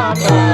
गणपती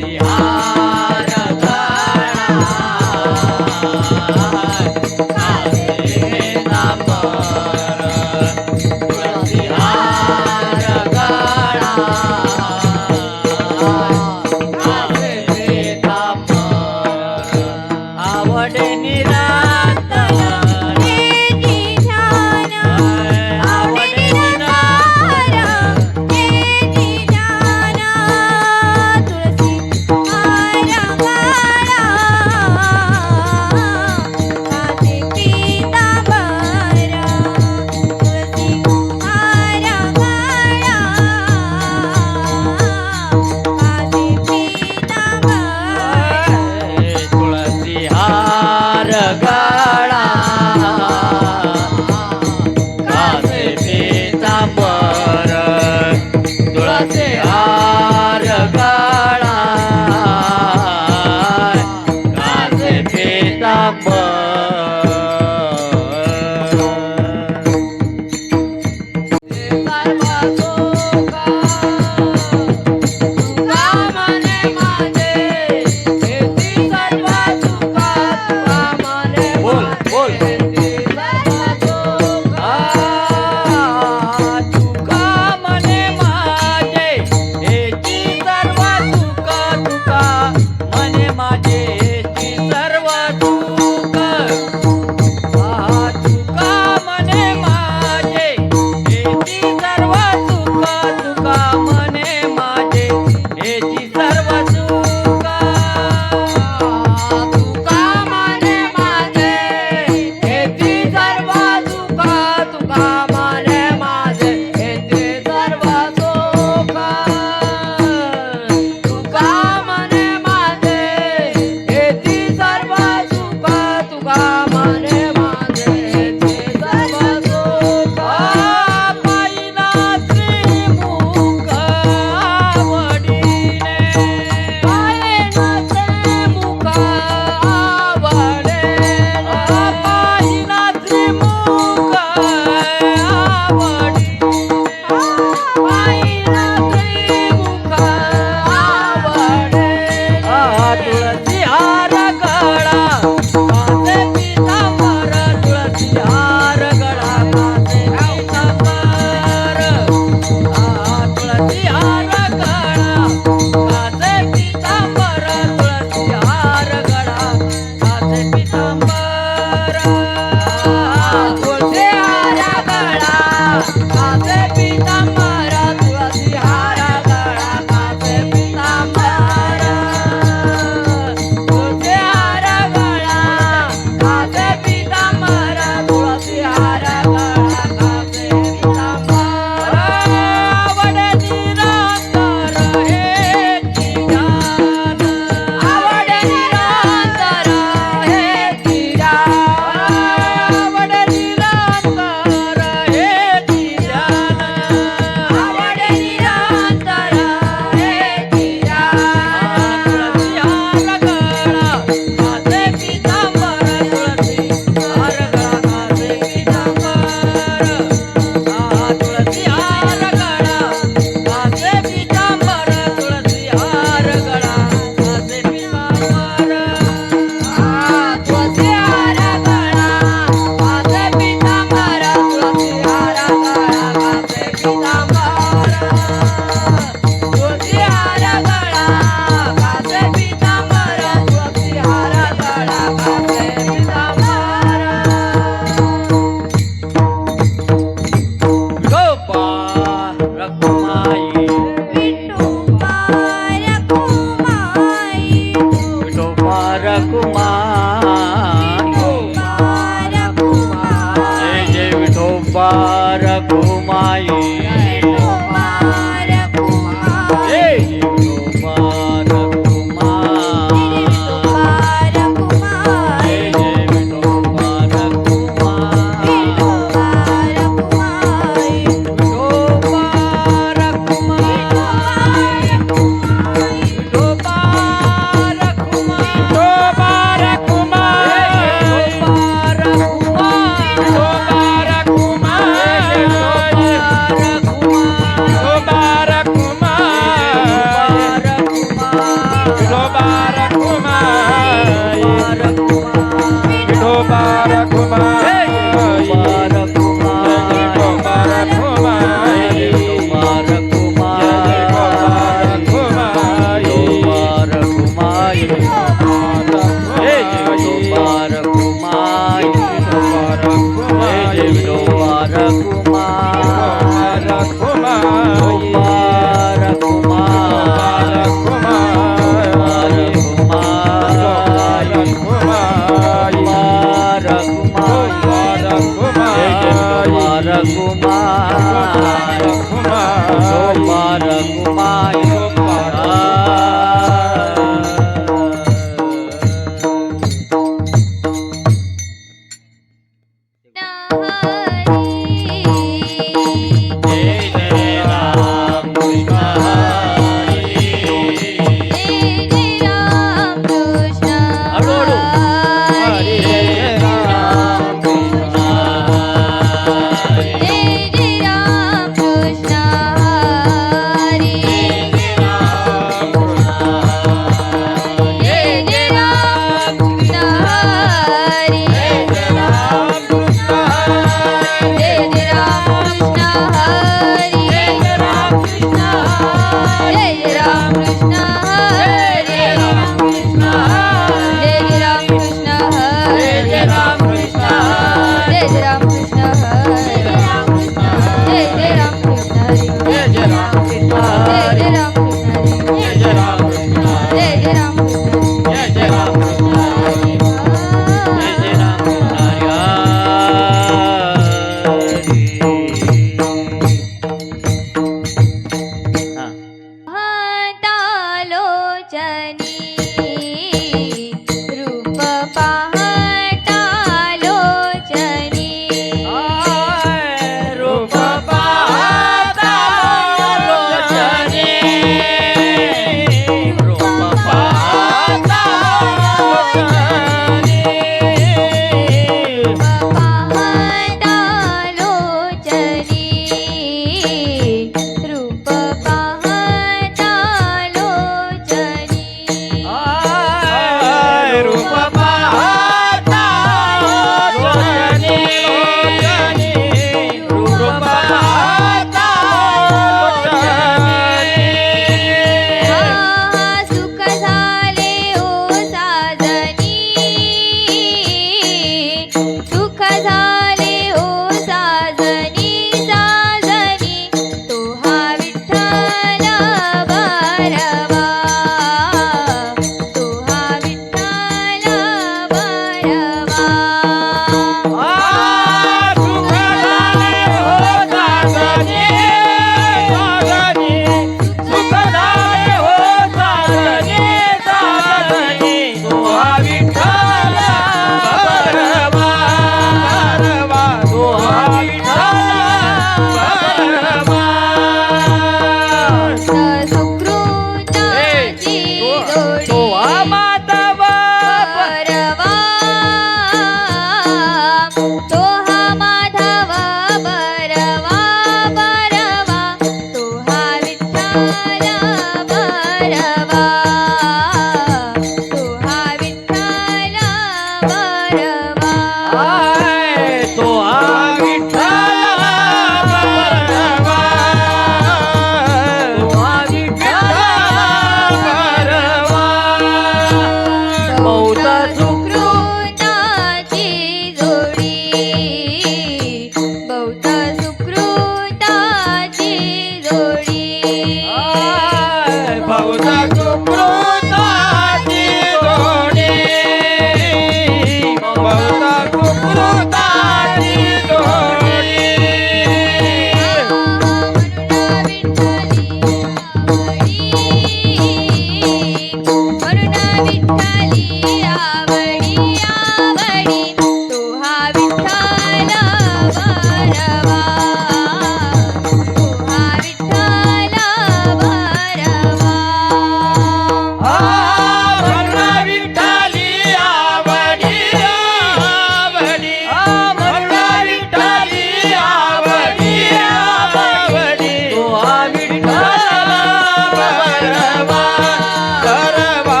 करवा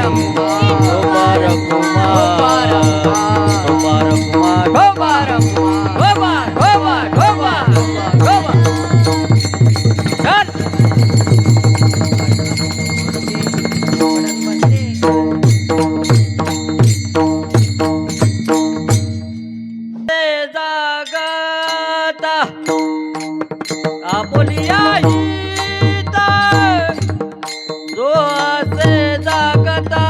कुमार कुमार जागता आपुलिया हित जो असे जागता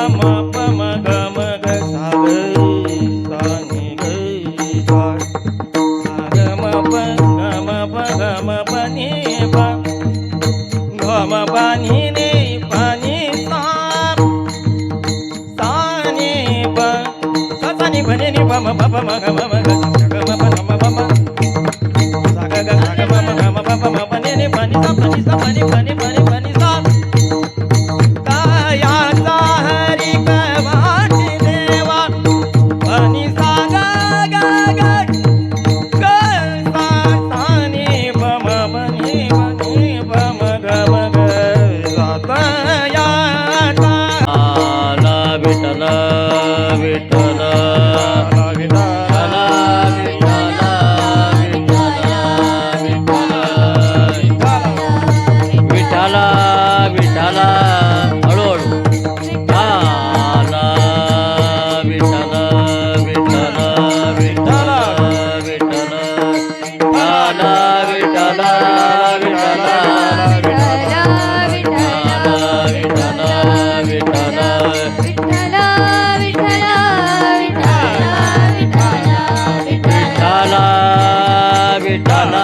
म प म ग म ग सा ग सा नि ग सा ग म प ग म प ग म प नि प ग म प नि नि प नि सा सा नि प सा सा नि प नि नि प म प प म ग म म ग सा ग म प म प म सा ग ग सा ग म म ग म प प म प नि नि प नि सा प नि सा प नि प नि प नि प नि सा कायाचा हरी वाटी देवा आणि सा गा गा गा ग सा सा नि प म प नि प नि प म ग म ग सा कायाचा आला विठ्ठल विठ्ठल विठ्ठल विठ्ठल विठ्ठल विठ्ठल हळूहळू आला विठ्ठल विठ्ठल विठ्ठल विठ्ठल आला विठ्ठल विठ्ठल विठ्ठल विठ्ठल विठ्ठल विठ्ठल विठ्ठल विठ्ठल विठ्ठल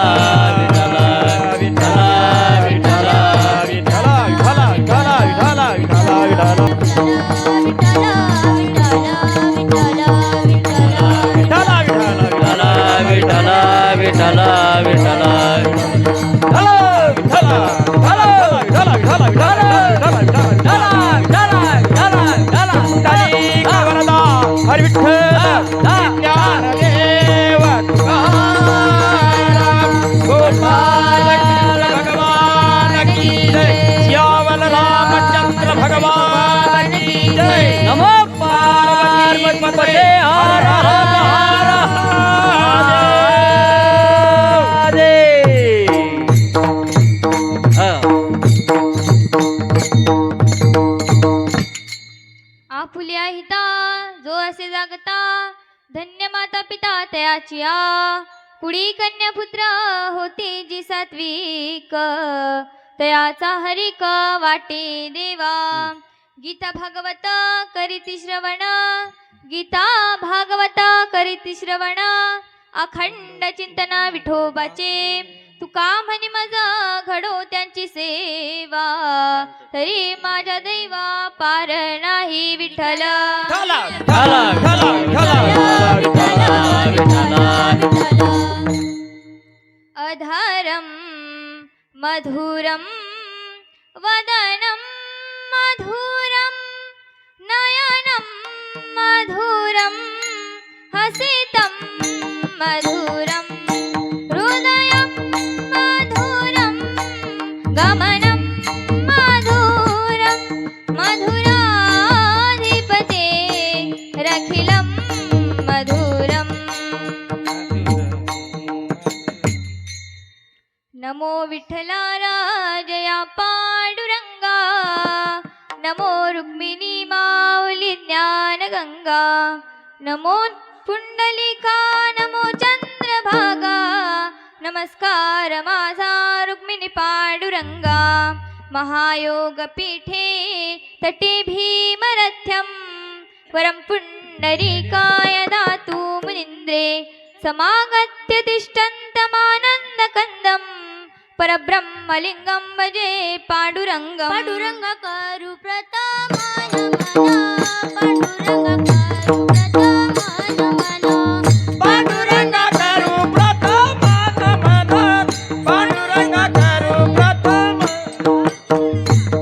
हरी विठ्ठल ज्ञानदेव तुकाराम गोपाल कृष्ण भगवान की जय श्यामल रामचंद्र भगवान की जय नमो पार्वती पते हर हर आपुल्या हिता जो असे जागता धन्य माता पिता तयाची कुडी कन्या पुत्र होती जी सात्विक तयाचा हरिक वाटे देवा गीता भागवत करीती श्रवण गीता भागवत करीती श्रवण अखंड चिंतना विठोबाचे तुका म्हणी मज घडो त्यांची सेवा तरी माझ्या दैवा पार नाही विठ्ठल अधारम मधुरम वदनम मधुरम नयनम मधुरम हसितम मधुरम हृदयम मधुरम गमनम मधुरम मधुराधिपते रखिलम मधुरम नमो विठ्ठला राजया पांडुरंगा नमो रुक्मिणी माऊली ज्ञानगंगा नमो पुंडलिका नमो चंद्रभागा नमस्कार माझा रुक्मिणी पांडुरंगा महायोग पीठे तटे भीमरथ्यम परम पुंडरीकाय दातु मुनिन्द्रे समागत्य तिष्ठन्तमानन्दकन्दम् परब्रह्मलिंगं भजे पांडुरंगं पांडुरंग करू प्रतमान मना पांडुरंग करू प्रतमान मना पांडुरंग करू प्रथमान मन पांडुरंग करू प्रथम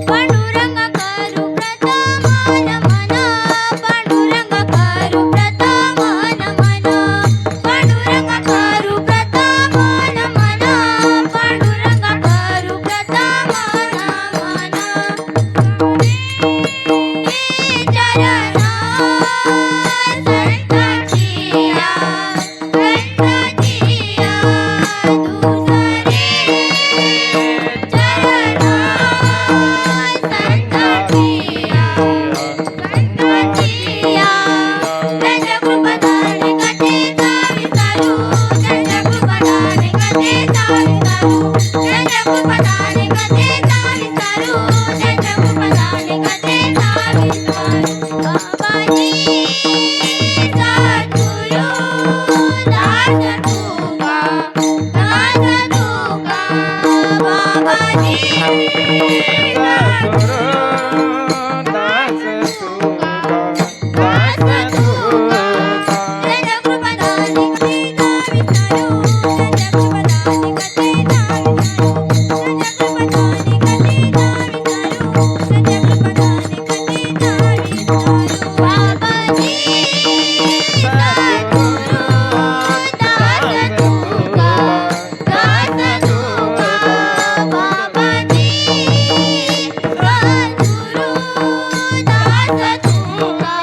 पांडुरंग करू प्रतमान मना पांडुरंग करू प्रतमान मना पांडुरंग करू प्रतमान मना पांडुरंग करू प्रतमान मना बाबाजी सद्गुरु दास तुका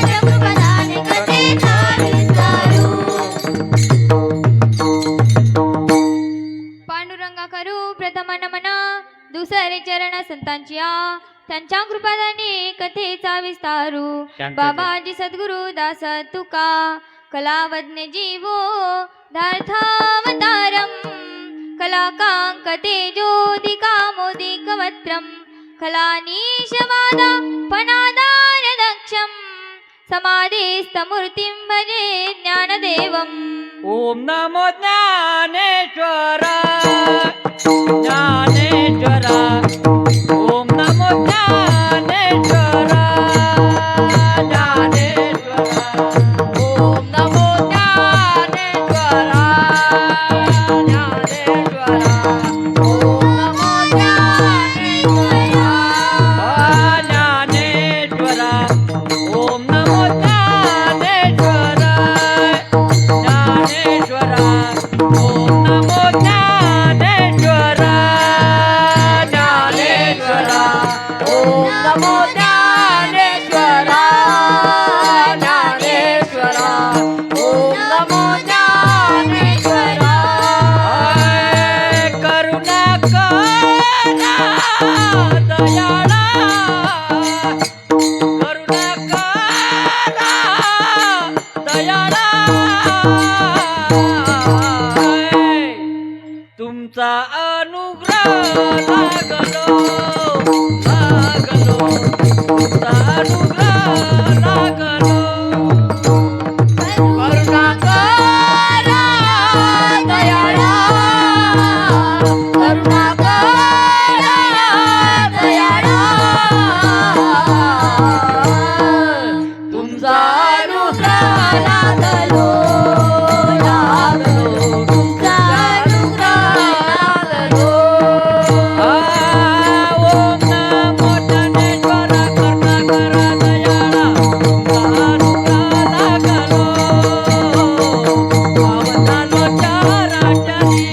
बाबाजी सद्गुरु दास तुका पांडुरंगा करू प्रथम नमन दुसरे चरण संतांच्या त्यांच्या कृपादानी कथेचा विस्तारू बाबाजी सद्गुरु दास तुका कलावज्ञ जीवो धार्थावतारम कलाकांक तेजोदिका मोदिकवत्रम कलानीशवादा पनादार दक्षम समाधिस्तमूर्तिं भजे ज्ञानदेवम् ओम नमो ज्ञानेश्वरा ज्ञानेश्वरा ओम नमो ज्ञानेश्वरा ज्ञानेश्वरा ओम नमो ज्ञानेश्वरा ज्ञानेश्वरा ओम नमो ज्ञानेश्वरा ज्ञानेश्वरा ओम नमो ज्ञानेश्वरा ज्ञानेश्वरा ओम नमो ज्ञानेश्वरा ज्ञानेश्वरा ओम नमो ज्ञानेश्वरा ज्ञानेश्वरा ओम नमो ज्ञानेश्वरा करुणाकरा दयाळा करुणाकरा दयाळा तुमचा अनुग्रह लागलो लागलो तुमचा अनुग्रह लागलो करुणाकरा दयाळा करुणाकरा दयाळा तुमचा अनुग्रह लागलो लागलो तुमचा अनुग्रह लागलो ओम नमो ज्ञानेश्वरा करुणाकरा दयाळा तुमचा अनुग्रह लागलो पावनानो चाराचरी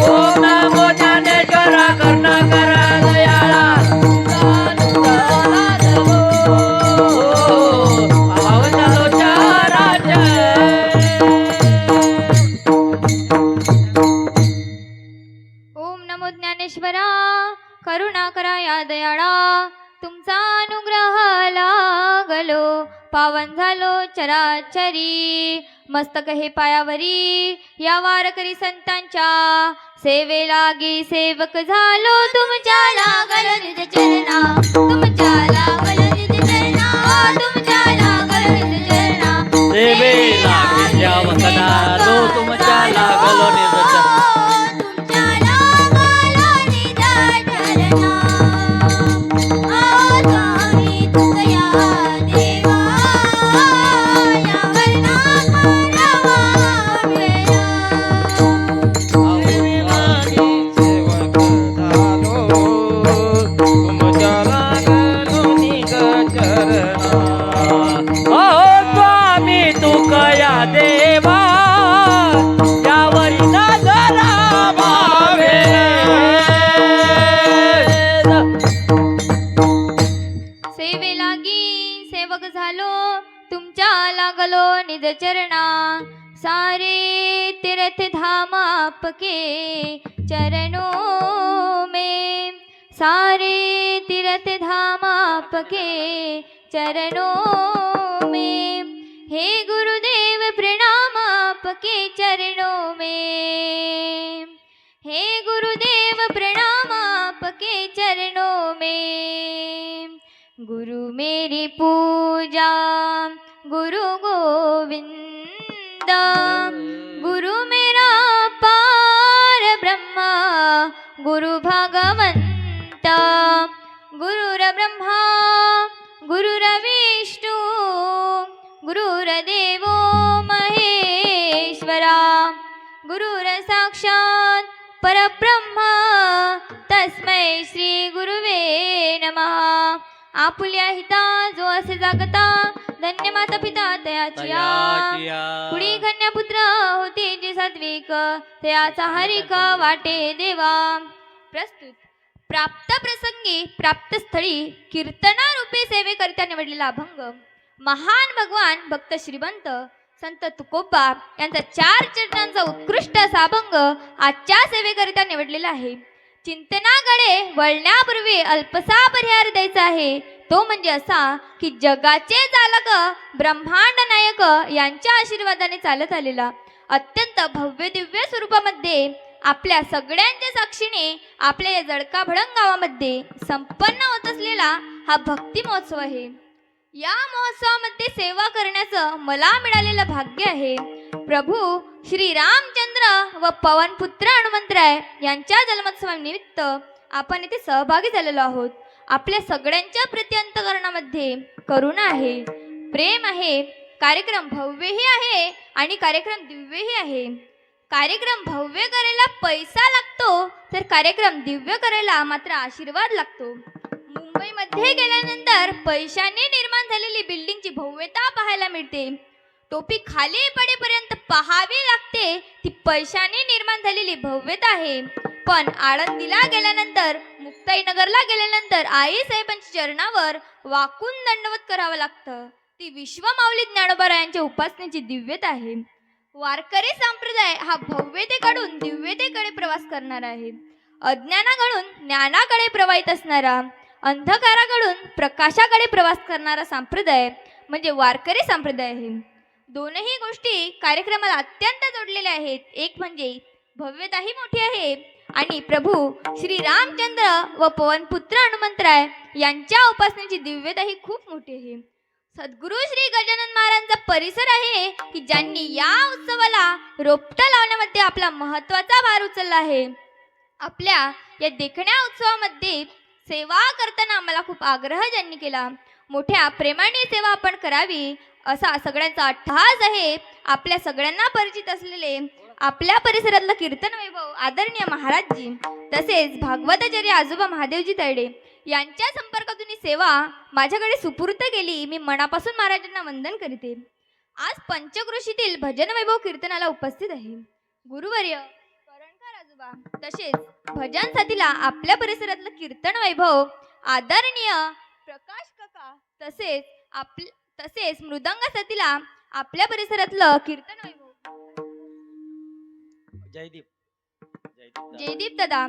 ओम नमो ज्ञानेश्वरा करुणाकरा दयाळा तुमचा अनुग्रह लागलो पावनानो चाराचरी ओम नमो ज्ञानेश्वरा करुणा करा या दयाळा तुमचा अनुग्रह लागलो पावन झालो चराचरी मस्तक हे पायावरी या वारकरी संतांच्या सेवे लागी सेवक झालो तुमच्या लागल निज चरणा तुमच्या लागल निज चरणा तुमच्या लागल निज चरणा सेवे लागी सेवक झालो तुमच्या लागलो निज चरणा. तुमच्या लागलो निज चरणा स्वामी तुकया देवा या वर्णा करवा वेळा सेवक झालो तुमच्या लागलो निज चरणा ओ स्वामी तुकया देवा यावरी नजरा भावे सेवे लागी सेवक झालो तुमच्या लागलो निज चरणा सारे तीर्थ धाम आपके चरणों में सारे तीर्थ धाम आपके चरणों में हे गुरुदेव प्रणाम आपके चरणों में हे गुरुदेव प्रणाम आपके चरणों में गुरु मेरी पूजा गुरु गोविंद गुरु मेरा पार ब्रह्मा गुरु भगवंत गुरुर ब्रह्मा गुरुर विष्णु गुरुर देवो गुरुर साक्षात परब्रह्म तस्मै श्री गुरुवे नमः. आपुल्या हिता जो असे जागता धन्य माता पिता तयाचिया. कुडी कन्यापुत्र होती जी सात्विक तयाचा हरिक वाटे देवा. प्रस्तुत प्राप्त प्रसंगी प्राप्त स्थळी कीर्तनारूपी सेवेकरिता निवडलेला अभंग महान भगवान भक्त श्रीमंत संत तुकोबा यांचा 4 चरणांचा उत्कृष्ट असा अभंग आजच्या सेवेकरिता निवडलेला आहे. चिंतनाकडे वळण्यापूर्वी अल्पसा परिहार द्यायचा आहे. तो म्हणजे असा की जगाचे चालक ब्रह्मांड नायक यांच्या आशीर्वादाने चालत आलेला अत्यंत भव्य दिव्य स्वरूपामध्ये आपल्या सगळ्यांच्या साक्षीने आपल्या या जळका भडंग गावामध्ये संपन्न होत असलेला हा भक्ती महोत्सव आहे. या महोत्सवामध्ये सेवा करण्याचं मला मिळालेलं भाग्य आहे. प्रभू श्री रामचंद्र व पवनपुत्र हनुमंतराय यांच्या जन्मोत्सवानिमित्त आपण येथे सहभागी झालेलो आहोत. आपल्या सगळ्यांच्या प्रति अंतःकरणामध्ये करुणा आहे, प्रेम आहे. कार्यक्रम भव्यही आहे आणि कार्यक्रम दिव्यही आहे. कार्यक्रम भव्य करायला पैसा लागतो तर कार्यक्रम दिव्य करायला मात्र आशीर्वाद लागतो. मुंबईमध्ये गेल्यानंतर पैशाने निर्माण झालेली बिल्डिंगची भव्यता पाहायला मिळते. टोपी खाली पडेपर्यंत पाहावी लागते ती पैशाने निर्माण झालेली भव्यता आहे. पण आळंदीला गेल्यानंतर मुक्ताईनगरला गेल्यानंतर आई साहेबांच्या चरणावर वाकून दंडवत करावं लागतं. ती विश्वमाऊली ज्ञानोबारायांच्या उपासनेची दिव्यता आहे. वारकरी संप्रदाय हा भव्यतेकडून दिव्यतेकडे प्रवास करणारा आहे. अज्ञानाकडून ज्ञानाकडे प्रवाहित असणारा, अंधकाराकडून प्रकाशाकडे प्रवास करणारा संप्रदाय म्हणजे वारकरी संप्रदाय आहे. दोनही गोष्टी कार्यक्रमाला अत्यंत जोडलेल्या आहेत. एक म्हणजे भव्यताही मोठी आहे आणि प्रभू श्री रामचंद्र व पवनपुत्र हनुमंतराय यांच्या उपासनेची दिव्यताही खूप मोठी आहे. सद्गुरू श्री गजानन महाराजांचा परिसर आहे की ज्यांनी या उत्सवाला रोपटं लावण्यामध्ये आपला महत्त्वाचा भार उचलला आहे. आपल्या या देखण्या उत्सवामध्ये सेवा करताना आम्हाला खूप आग्रह ज्यांनी केला. मोठ्या प्रेमाने सेवा आपण करावी असा सगळ्यांचा अट्टहास आहे. आपल्या सगळ्यांना परिचित असलेले आपल्या परिसरातलं कीर्तन वैभव आदरणीय महाराजजी तसेच भागवताचार्य आजोबा महादेवजी तळडे यांच्या संपर्कातून ही सेवा माझ्याकडे सुपूर्द केली. मी मनापासून महाराजांना वंदन करते. आज पंचक्रोशीतील भजन वैभव कीर्तनाला उपस्थित आहे. गुरुवर्य करणकर आजोबा तसेच भजन साथीला आपल्या परिसरातलं कीर्तन वैभव आदरणीय प्रकाश काका तसेच मृदंग साथीला आपल्या परिसरातलं कीर्तन वैभव जयदीप दादा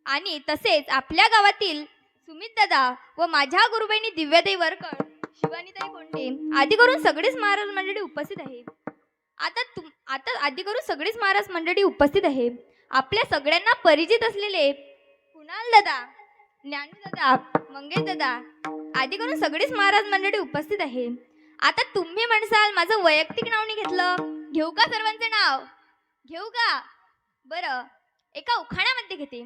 आणि तसेच आपल्या गावातील सुमित दादा व माझ्या गुरुबाईंनी दिव्याताई वरकड, शिवानीताई कोंडे आदी करून सगळेच महाराज मंडळी उपस्थित आहे. आता आदी करून सगळेच महाराज मंडळी उपस्थित आहे. आपल्या सगळ्यांना परिचित असलेले कुणाल दादा, ज्ञानू दादा, मंगेश दादा आदी करून सगळेच महाराज मंडळी उपस्थित आहे. आता तुम्ही म्हणसाल माझं वैयक्तिक नाव नाही घेतलं, घेऊ का सर्वांचं नाव? घेऊ का? बरं, एका उखाण्यामध्ये घेते.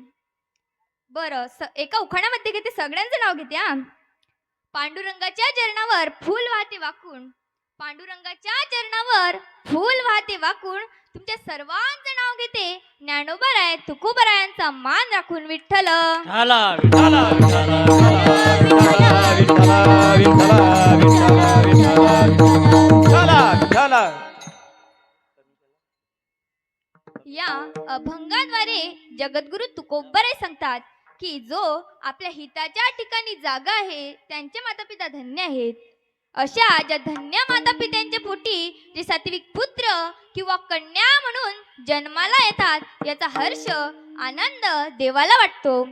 एका उखाण्यामध्ये घेते, सगळ्यांचं नाव घेते. पांडुरंगाच्या चरणावर फूल वाहते वाकून, पांडुरंगाच्या चरणावर फूल वाहते वाकून तुमच्या सर्वांचं नाव घेते. ज्ञानोबाराय तुकोबारायांचा मान राखून विठ्ठल. या अभंगाद्वारे जगद्गुरु तुकोबाराय सांगतात की जो आपल्या हिताच्या ठिकाणी जागा आहे त्यांचे मातापिता धन्य आहेत. अशा ज्या धन्य मातापित्यांच्या पोटी जे सात्विक पुत्र किंवा कन्या म्हणून जन्माला येतात याचा हर्ष आनंद देवाला वाटतो.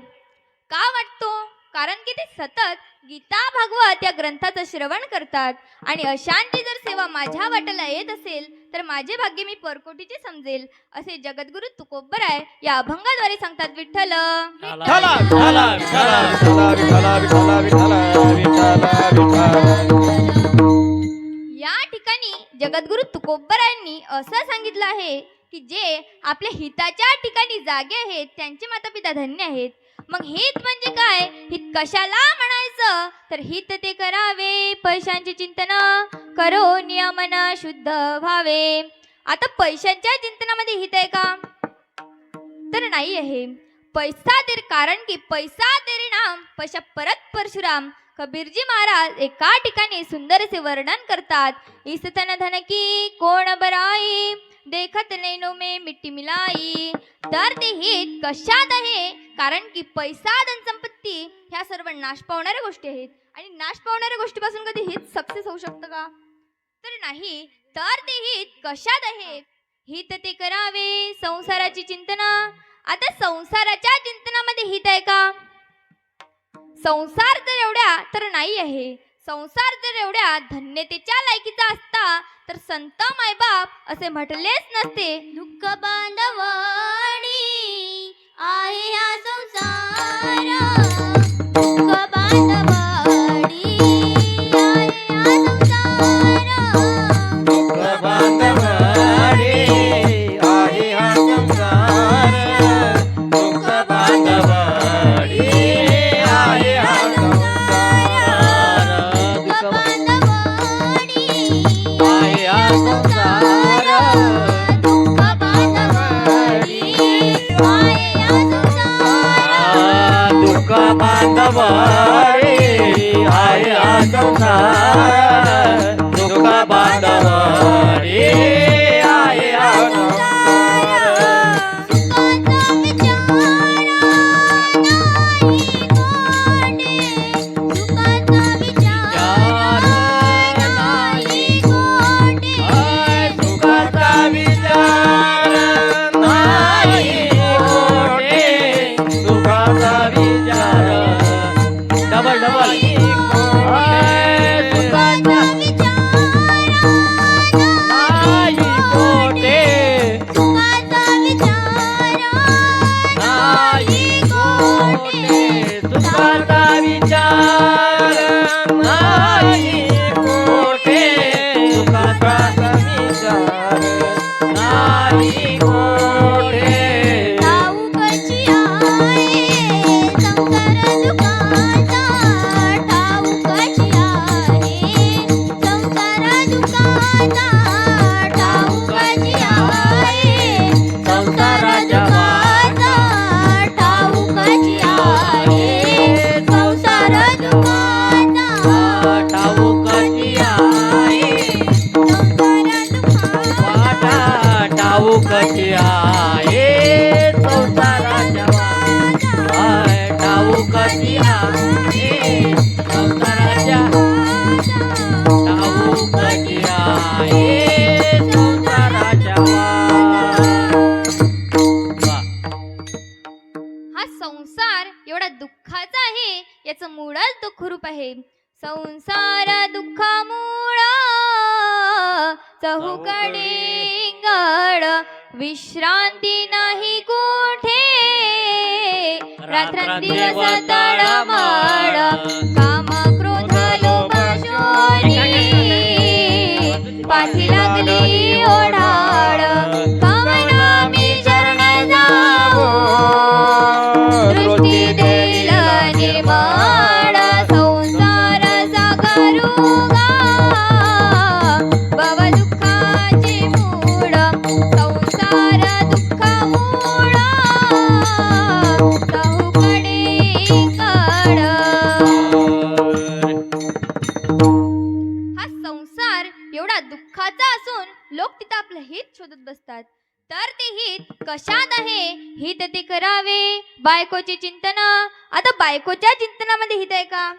का वाटतो? कारण की ते सतत गीता भागवत या ग्रंथाचं श्रवण करतात आणि अशांची जर सेवा माझ्या वाट्याला येत असेल तर माझे भाग्य मी परकोटीचे समजेल असे जगद्गुरु तुकोबाराय या अभंगाद्वारे सांगतात. विठ्ठल या ठिकाणी जगद्गुरु तुकोबारायांनी असं सांगितलं आहे की जे आपल्या हिताच्या ठिकाणी जागे आहेत त्यांचे मातापिता धन्य आहेत. मग हित म्हणजे काय? हित कशाला म्हणायचं तर हित ते करावे पैशांचे चिंतन करो नियमन शुद्ध व्हावे. आता पैशांच्या चिंतनामध्ये हित आहे का? तर नाही आहे. पैसा तेरे कारण की पैसा तेरे नाम, पैसा परत परशुराम. कबीरजी महाराज एका ठिकाणी सुंदर असे वर्णन करतात. इस तन धन की कोण बराई, देखत नैनो में मिट्टी मिलाई. तर ते हित कशात आहे? कारण की पैसा धन संपत्ती ह्या सर्व नाश पावणाऱ्या गोष्टी आहेत. आणि नाश पावणाऱ्या गोष्टीपासून कधी हित सक्सेस होऊ शकतं का? तर नाही. तर ते हित कशात आहे? हित ते करावे संसाराची चिंतना. आता संसाराच्या चिंतनामध्ये हित आहे का? संसार जर एवढ्या तर नाही आहे. संसार जर एवढ्या धन्यतेच्या लायकीचा असता तर संत मायबाप असे म्हटलेच नसते. दुःख बांधवाडी आहे हा संसार, दुःख बांधवाडी आहे हा संसार, दुःख बांधवाडी आहे हा संसार, दुःख बांधवाडी आहे हा संसार, दुःख बांधवाडी आहे हा संसार, दुःख बांधवाडी आहे हा संसार. दुःख बांधवाडी आहे हा संसार, दुःख बांधवाडी आहे हा संसार. सुखाचा विचार नाही कोठे, सुखाचा विचार नाही कोठे, सुखाचा विचार नाही कोठे, सुखाचा विचार डबल डबल सुखाचा विचार नाही कोठे, सुखाचा विचार नाही कोठे, सुखाचा विचार नाही कोठे, सुखाचा विचार नाही कोठे. ठाऊकची आहे संसार दुःखाचा, ठाऊकची आहे संसार दुःखाचा, ठाऊकची आहे संसार दुःखाचा, ठाऊकची आहे संसार दुःखाचा, ठाऊकची आहे संसार दुःखाचा. ठाऊकची आहे संसाराच्या वाटा, ठाऊकची आहे संसाराच्या, ठाऊकची आहे संसाराच्या वाटा. हा संसार एवढा दुःखाचा आहे याचं मूळच दुःखरूप आहे. संसार दुःखामूळ चहूकडे गड, विश्रांती नाही कोठे, रात्रंदिवस तळमळ, काम क्रोध लोभ शोणी, पाठी लागली ओढाळ, कामना मी शरण जावो, दृष्टी देईल निर्मळ, संसार सागरुगा, भव दुःखाचे मूळ, संसार दुःख मूळ, चहूकडे कड. हा संसार एवढा दुःखाचा असून लोक तिथं आपलं हित शोधत बसतात. तर ते हित कशात आहे? हित ते करावे बायकोचे चिंतन. आता बायकोच्या चिंतनामध्ये हित आहे का?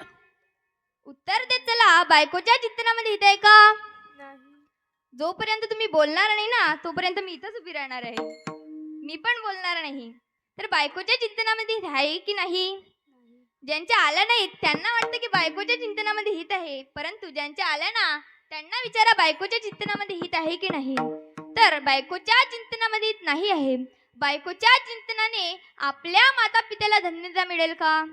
उत्तर देत चला. बायकोच्या चिंतनामध्ये हित आहे का? जोपर्यंत तुम्ही बोलणार नाही ना तोपर्यंत मी इथंच उभी राहणार आहे. मी पण बोलणार नाही. तर बायकोच्या चिंतनामध्ये हित आहे की नाही? ज्यांच्या आल्या नाहीत त्यांना वाटतं की बायकोच्या चिंतनामध्ये हित आहे, परंतु ज्यांच्या आल्या ना त्यांना विचारा बायकोच्या चिंतनामध्ये हित आहे की नाही. तर बायकोच्या चिंतनामध्ये हित नाही आहे. बायकोच्या चिंतनाने आपल्या माता पित्याला धन्यता मिळेल का?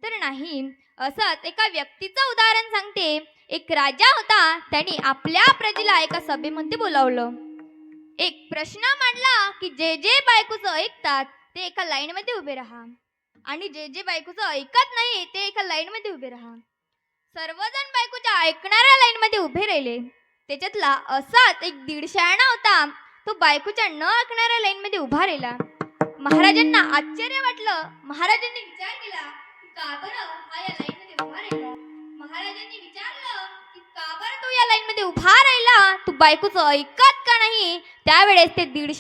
तर नाही. असंच एका व्यक्तीचं उदाहरण सांगते. एक राजा होता. त्याने आपल्या प्रजेला एका सभेमध्ये बोलावलं. एक प्रश्न मांडला की जे जे बायकोचं ऐकतात ते एका लाईन मध्ये उभे राहा आणि जे जे बायकोचं ऐकत नाही ते एका लाईन मध्ये उभे राहा. सर्वजण बायकोच्या ऐकणाऱ्या लाईन मध्ये उभे राहिले. त्याच्यातला असाच एक 150 होता. तो बायकोच्या न ऐकणाऱ्या लाईन मध्ये उभा राहिला. महाराजांना आश्चर्य वाटलं. महाराजांनी विचार केला का बरं हा या लाईन मध्ये उभा राहिला. महाराजांनी विचारलं की का बरं तो या लाईन मध्ये उभा राहिला, तू बायकोचं ऐकत का नाही. त्यावेळेस ते दीड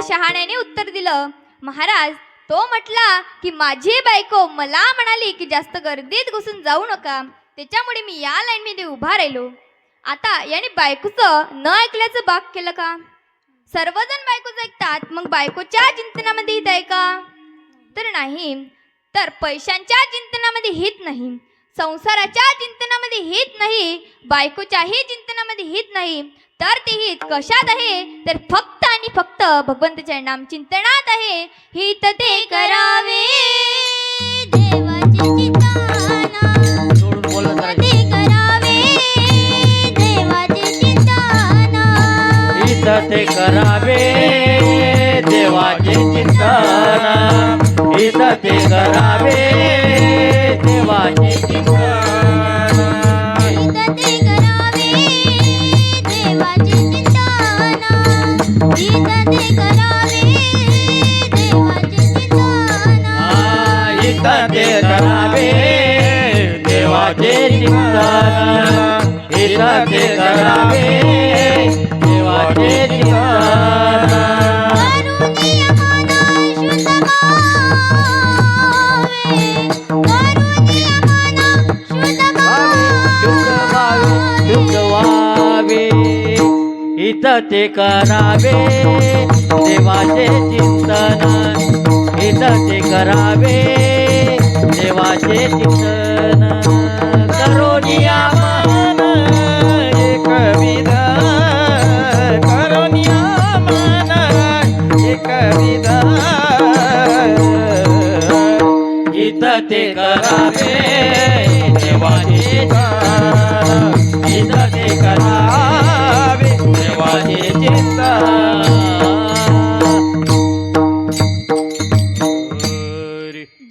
शहाण्याने उत्तर दिलं. महाराज, तो म्हटला की माझी बायको मला म्हणाली की जास्त गर्दीत घुसून जाऊ नका, त्याच्यामुळे मी या लाईन मध्ये उभा राहिलो. आता याने बायकोचं न ऐकल्याचं बाक केलं का. सर्वजण बायकोचं ऐकतात, मग बायकोच्या चिंतनामध्ये हित आहे का. तर नाही. तर पैशांच्या चिंतनामध्ये हित नाही, संसाराच्या चिंतनामध्ये हित नाही, बायकोच्याही चिंतनामध्ये हित नाही. तर ते हित कशात आहे, तर फक्त आणि फक्त भगवंताच्या नाम चिंतनात आहे. हित ते करावे देवाचे चिंतना, जोडून बोलत ते करावे देवाचे चिंतना, हित ते करावे देवाचे चिंतन, हित ते करावे देवाचे चिंतन, हित ते करावे देवाचे चिंतना, हित ते करावे देवाचे चिंतना, हित ते करावे देवाचे चिंतन, हित ते करावे देवाचे चिंतन. करुणिया मना शुद्ध भावे, करुणिया मना शुद्ध भावे, शुद्ध व्हावे, हित ते करावे देवाचे चिंतन, हित ते करावे देवाचे चिंतन. करुणिया मन एकविध, करुणिया मन एकविध, हित ते करावे देवाचे चिंतन, हित ते करावे देवाचे चिंतन.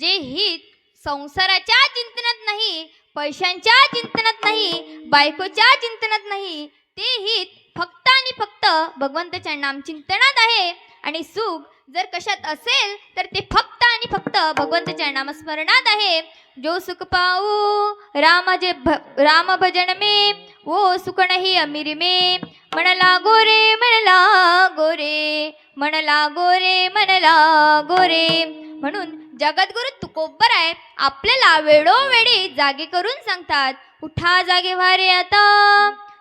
जे हित संसाराच्या चिंतनात नाही, पैशांच्या चिंतनात नाही, बायकोच्या चिंतनात नाही, ते हित फक्त आणि फक्त भगवंताच्या नाम चिंतनात आहे. आणि सुख जर कशात असेल तर ते फक्त आणि फक्त भगवंताच्या नामस्मरणात आहे. जो सुख पाऊ राम भजन में, वो सुख नहीं अमीर में. मन लागो रे, मन लागो रे, मन लागो रे, मन लागो रे. म्हणून जगद्गुरु तुकोबराय आपल्याला वेळोवेळी जागे करून सांगतात. उठा जागे व्हा रे आता,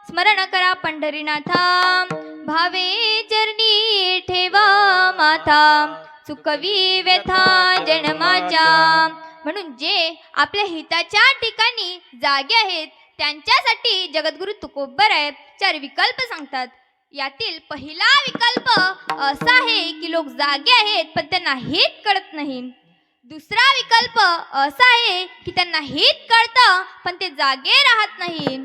स्मरण करा पंढरीनाथा, भावे चरणी ठेवा माथा, चुकवी व्यथा जन्माच्या. म्हणून जे आपल्या हिताच्या ठिकाणी जागे आहेत त्यांच्यासाठी जगद्गुरु तुकोबराय 4 विकल्प सांगतात. यातील पहिला विकल्प असा आहे की लोक जागे आहेत पण त्यांना हित कळत नाही. दुसरा विकल्प असा आहे की त्यांना हित कळतं पण ते जागे राहत नाही.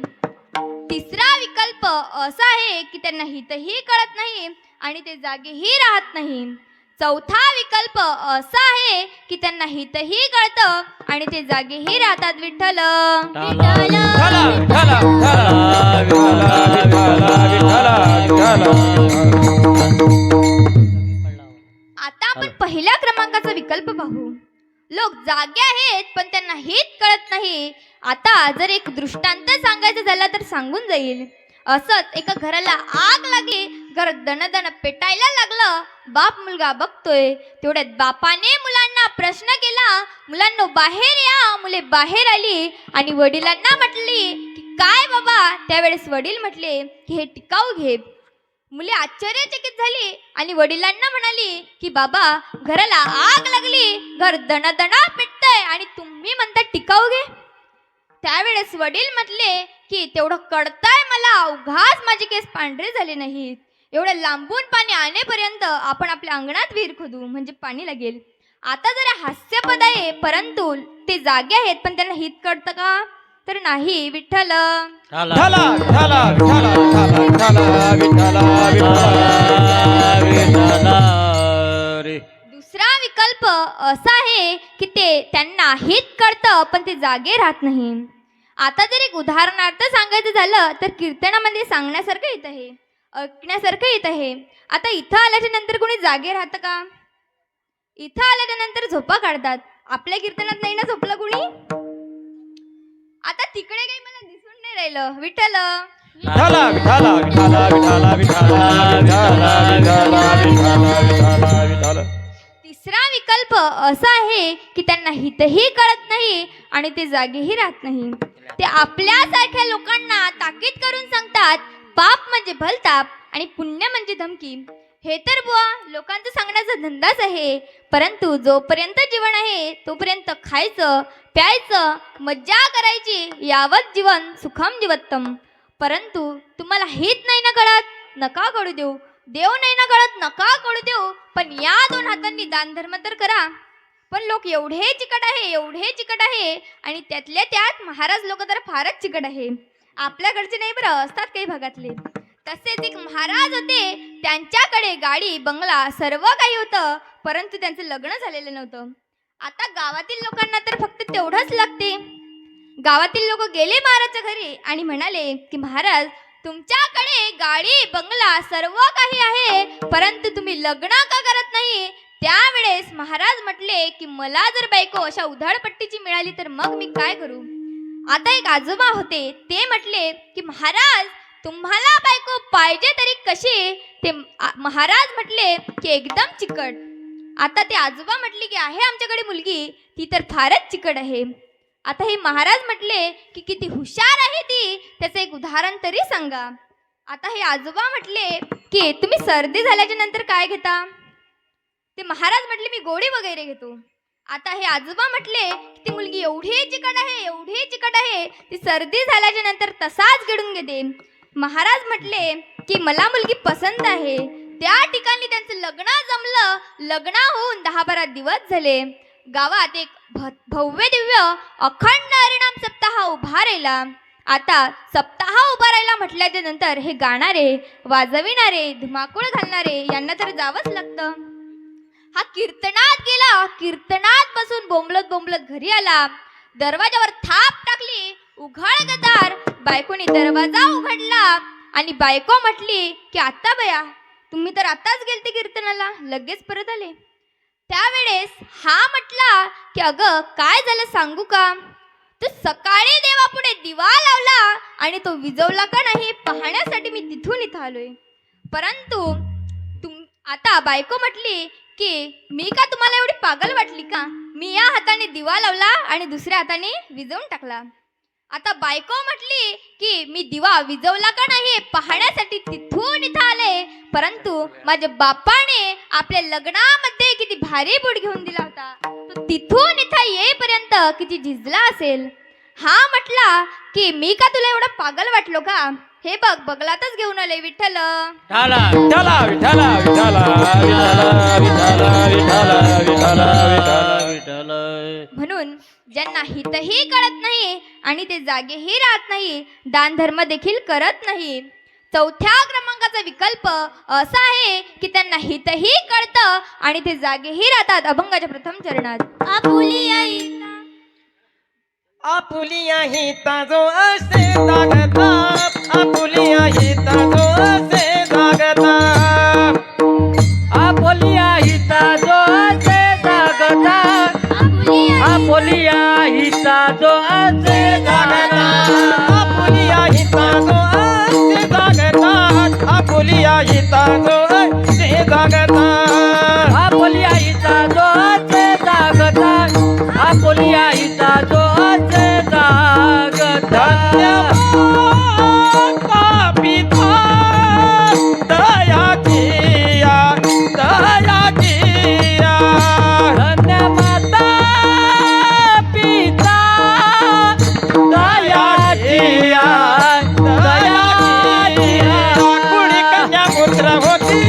तिसरा विकल्प असा आहे की त्यांना हितही कळत नाही आणि ते जागेही राहत नाही. चौथा विकल्प असा आहे की त्यांना हितही कळतं आणि ते जागेही राहतात. विठ्ठल विठ्ठल आता आपण पहिल्या क्रमांकाचा विकल्प पाहू. लोक जागे आहेत पण त्यांना हित कळत नाही. आता जर एक दृष्टांत सांगायचं झाला तर सांगून जाईल. असंच एका घराला आग लागली, घर दणदण पेटायला लागलं. बाप मुलगा बघतोय, तेवढ्यात बापाने मुलांना प्रश्न केला, मुलांना बाहेर या. मुले बाहेर आली आणि वडिलांना म्हटली की काय बाबा. त्यावेळेस वडील म्हटले की हे टिकाऊ घे. मुले आश्चर्यचकित झाली आणि वडिलांना म्हणाली की बाबा घराला आग लागली, घर दणादणा पेटतंय आणि तुम्ही म्हणता टिकाऊ घे. त्यावेळेस वडील म्हटले की तेवढं कळतंय मला, उघाच माझे केस पांढरे झाले नाहीत. एवढं लांबून पाणी आणेपर्यंत आपण आपल्या अंगणात विहीर खोदू म्हणजे पाणी लागेल. आता जरा हास्यपद आहे परंतु ते जागे आहेत पण त्यांना हित कळतं का तर नाही. विठ्ठल दुसरा विकल्प असा आहे की ते त्यांना हित कळतं पण ते जागे राहत नाही. आता जर एक उदाहरणार्थ सांगायचं झालं तर कीर्तनामध्ये सांगण्यासारखं येत आहे. ऐकण्यासारखं येत आहे. आता इथं आल्याच्या नंतर कोणी जागे राहतं का? इथं आल्याच्या नंतर झोपा काढतात. आपल्या कीर्तनात नाही ना झोपलं कुणी? आता तिकडे काही मला दिसून नाही राहिलं. विठ्ठल विठाला विठाला विठाला विठाला विठाला विठाला विठाला विठाला विठाला. तिसरा विकल्प असा आहे की त्यांना हितही कळत नाही आणि ते जागेही राहत नाही. ते आपल्यासारख्या लोकांना ताकीद करून सांगतात, पाप म्हणजे भलताप आणि पुण्य म्हणजे धमकी. हे तर बुवा लोकांचं सांगण्याचा धंदाच आहे. परंतु जोपर्यंत जीवन आहे तोपर्यंत खायचं प्यायचं मज्जा करायची, यावत जीवन सुखम जीवत्तम. परंतु तुम्हाला हित नाही ना कळत, नका कळू देऊ. देव नाही ना कळत, नका कळू देऊ. पण या 2 हातांनी दान धर्म तर करा. पण लोक एवढे चिकट आहे, एवढे चिकट आहे आणि त्यातल्या त्यात महाराज लोक तर फारच चिकट आहे. आपल्याकडचे नाही बरं, असतात काही भागातले. तसेच एक महाराज होते, त्यांच्याकडे गाडी बंगला सर्व काही होतं, परंतु त्यांचं लग्न झालेलं नव्हतं. आता गावातील लोकांना तर फक्त तेवढंच लागते. गावातील लोक गेले महाराजच्या घरी आणि म्हणाले की महाराज, तुमच्याकडे गाडी बंगला सर्व काही आहे, परंतु तुम्ही लग्न का करत नाही? त्यावेळेस महाराज म्हटले की मला जर बायको अशा उधाळपट्टीची मिळाली तर मग मी काय करू? आता एक आजोबा होते, ते म्हटले की महाराज, तुम्हाला बायको पाहिजे तरी कशी? ते महाराज म्हटले की एकदम चिकट. आता ते आजोबा म्हटले की आहे आमच्याकडे मुलगी, ती तर फारच चिकट आहे. आता हे महाराज म्हटले की किती हुशार आहे ती, त्याचं एक उदाहरण तरी सांगा. आता हे आजोबा म्हटले की तुम्ही सर्दी झाल्याच्या नंतर काय घेता? ते महाराज म्हटले मी गोळी वगैरे घेतो. आता हे आजोबा म्हटले की ती मुलगी एवढी चिकट आहे, एवढी चिकट आहे, ती सर्दी झाल्याच्या नंतर तसाच गिळून घेते. महाराज म्हटले की मला मुलगी पसंत आहे. त्या ठिकाणी त्यांचं लग्न जमलं. लग्न होऊन 10-12 दिवस झाले. गावात एक भव्य दिव्य अखंड हरिनाम सप्ताह उभा राहिला. आता सप्ताह उभा राहिला म्हटल्याच्या नंतर हे गाणारे, वाजविणारे, धुमाकूळ घालणारे यांना तर जावंच लागतं. हा कीर्तनात गेला, कीर्तनात बसून बोंबलत बोंबलत घरी आला. दरवाजावर थाप टाकली, उघड गदार. बायकोनी दरवाजा उघडला आणि बायको म्हटली की आता बया, तुम्ही तर आताच गेलते कीर्तनाला, लगेच परत आले. त्यावेळेस हा म्हटला की अगं काय झालं सांगू का? तू सकाळी देवापुढे दिवा लावला आणि तो विजवला का नाही पाहण्यासाठी मी तिथून इथं आलोय. परंतु आता बायको म्हटली की मी का तुम्हाला एवढी पागल वाटली का? मी या हाताने दिवा लावला आणि दुसऱ्या हाताने विजवून टाकला. आता बायको म्हटली की मी दिवा विजवला का नाही पाहण्यासाठी तिथून इथं आले, परंतु माझ्या बापाने आपल्या लग्नामध्ये किती भारी बूट घेऊन दिला होता, तो तिथून इथं येईपर्यंत किती झिजला असेल. हा म्हटला की मी का तुला एवढा पागल वाटलो का? हे बघ बगलातच घेऊन आले विठ्ठल. विठाला विठाला विठाला विठाला विठाला विठाला विठाला विठाला विठाला. म्हणून ज्यांना हितही कळत नाही आणि ते जागेही राहत नाही, दान धर्म देखील करत नाही, 4थ्या क्रमांकाचा विकल्प असा आहे की त्यांना हितही कळतं आणि ते जागेही राहतात. अभंगाच्या प्रथम चरणात आपुलिया हिता जो असे जागता, आपुलिया हिता जो असे जागता, आपुलिया हिता जो असे जागता, आपुलिया हिता जो असे जागता, आपुलिया हिता जो असे जागता, आपुलिया हिता जो असे जागता, आपुलिया हिता जो असे जागता, आपुलिया हिता जो असे जागता. धन्यवाद पिता दया किया, दया किया. धन्यमाता पिता दया किया, दया किया. कुणी कन्या पुत्र होती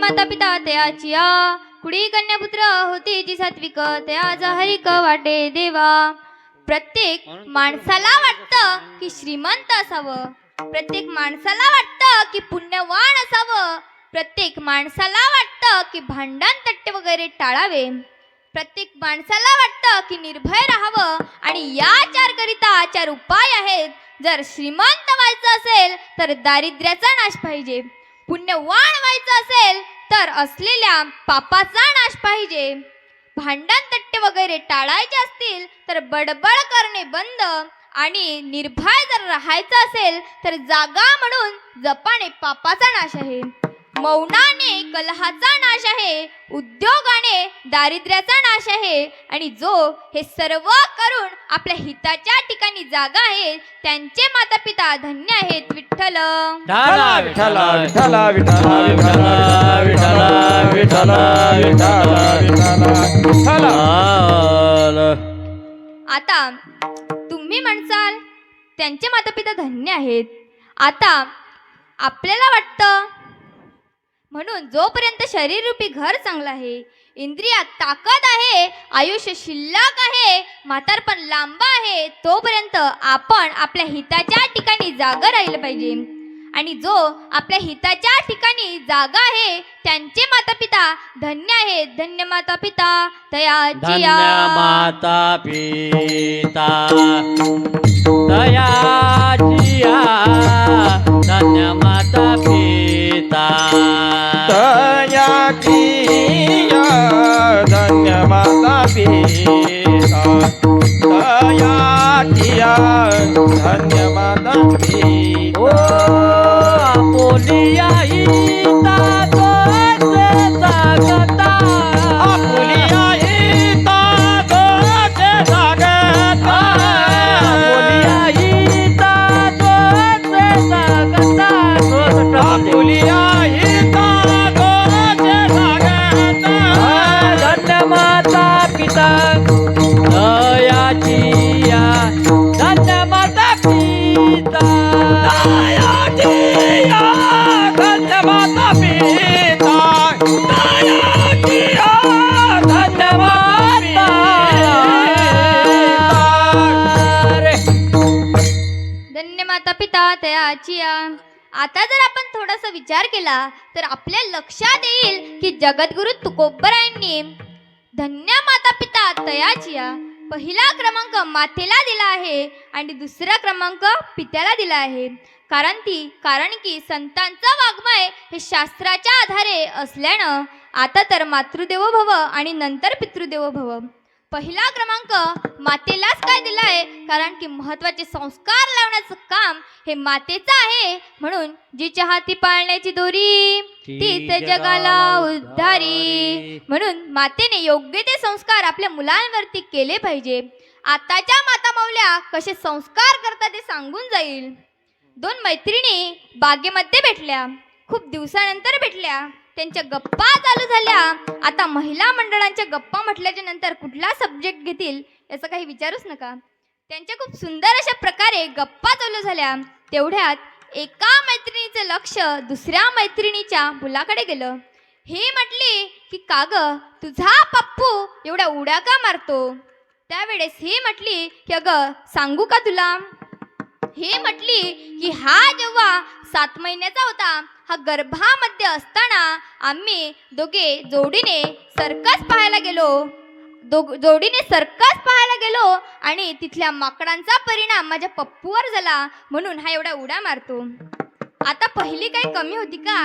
माता पिता तयाची या कुडी कन्यापुत्र होती जी सात्विक तयाचा हरिक वाटे देवा. प्रत्येक माणसाला वाटतं की श्रीमंत असावं, प्रत्येक माणसाला वाटतं की पुण्यवान असावं, प्रत्येक माणसाला वाटतं की भांडण तट्टे वगैरे टाळावे, प्रत्येक माणसाला वाटतं की निर्भय राहावं. आणि या चार करिता चार उपाय आहेत. जर श्रीमंत व्हायचं असेल तर दारिद्र्याचा नाश पाहिजे, पुण्यवान व्हायचं असेल तर असलेल्या पापाचा नाश पाहिजे, भांडण तट्टे वगैरे टाळायचे असतील तर बडबड करणे बंद, आणि निर्भय जर राहायचं असेल तर जागा म्हणून जपाने पापाचा नाश आहे, मौनाने कलहाचा नाश आहे, उद्योगाने दारिद्र्याचा नाश आहे. आणि जो हे सर्व करून आपल्या हिताच्या ठिकाणी जागा आहे त्यांचे माता पिता धन्य आहेत. विठ्ठल विठ्ठला विठ्ठला विठ्ठला विठ्ठला विठ्ठला विठ्ठला विठ्ठला विठ्ठला. आता तुम्ही म्हणसाल त्यांचे माता पिता धन्य आहेत. आता आपल्याला वाटतं म्हणून जोपर्यंत शरीररूपी घर चांगलं आहे, इंद्रियात ताकद आहे, आयुष्य शिल्लक आहे, म्हातारपण लांब आहे, तोपर्यंत आपण आपल्या हिताच्या ठिकाणी जागा राहिलं पाहिजे. आणि जो आपल्या हिताच्या ठिकाणी जागा आहे त्यांचे माता पिता धन्य आहेत. धन्य माता पिता तयाची धन्य माता पिता तयाची धन्य माता पिता तयाची धन्य माता पिता तयाची धन्य माता पिता. ओ आपोलिया हिता तोचे जागता, आपुलिया हिता तोचे जागता, आपोलिया हिता तोचे जागता, आपुलिया हिता तोचे जागता. धन्य माता पिता तयाची धन्य माता पिता धन्य माता पिता धन्य माता धन्य माता पिता तयाची. आता जर आपण थोडासा विचार केला तर आपल्या लक्षात येईल की जगद्गुरु तुकोबरायांनी धन्य माता पिता तयाची पहिला क्रमांक मातेला दिला आहे आणि दुसरा क्रमांक पित्याला दिला आहे. कारण की संतांचं वाङ्मय हे शास्त्राच्या आधारे असल्यानं आता तर मातृदेवो भव आणि नंतर पितृदेवो भव. पहिला क्रमांक मातेलाच काय दिला आहे, कारण की महत्वाचे संस्कार लावण्याचं काम हे मातेचं आहे. म्हणून जी हाती पाळण्याची दोरी तीच जगाला उद्धारी. म्हणून मातेने योग्य ते संस्कार आपल्या मुलांवरती केले पाहिजे. आताच्या माता माऊल्या कसे संस्कार करतात ते सांगून जाईल. दोन मैत्रिणी बागेमध्ये भेटल्या, खूप दिवसानंतर भेटल्या, त्यांच्या गप्पा चालू झाल्या. आता महिला मंडळांच्या गप्पा म्हटल्याच्या नंतर कुठला सब्जेक्ट घेतील याचं काही विचारूच नका. त्यांच्या खूप सुंदर अशा प्रकारे गप्पा चालू झाल्या. तेवढ्यात एका मैत्रिणीचं लक्ष दुसऱ्या मैत्रिणीच्या मुलाकडे गेलं. हे म्हटली की का ग तुझा पप्पू एवढ्या उड्या का मारतो. त्यावेळेस हे म्हटली की अगं सांगू का तुला. हे म्हटली की हा जेव्हा 7 महिन्याचा होता, हा गर्भामध्ये असताना आम्ही दोघे जोडीने सर्कस पाहायला गेलो आणि तिथल्या माकडांचा परिणाम माझ्या पप्पूवर झाला, म्हणून हा एवढा उड्या मारतो. आता पहिली काही कमी होती का.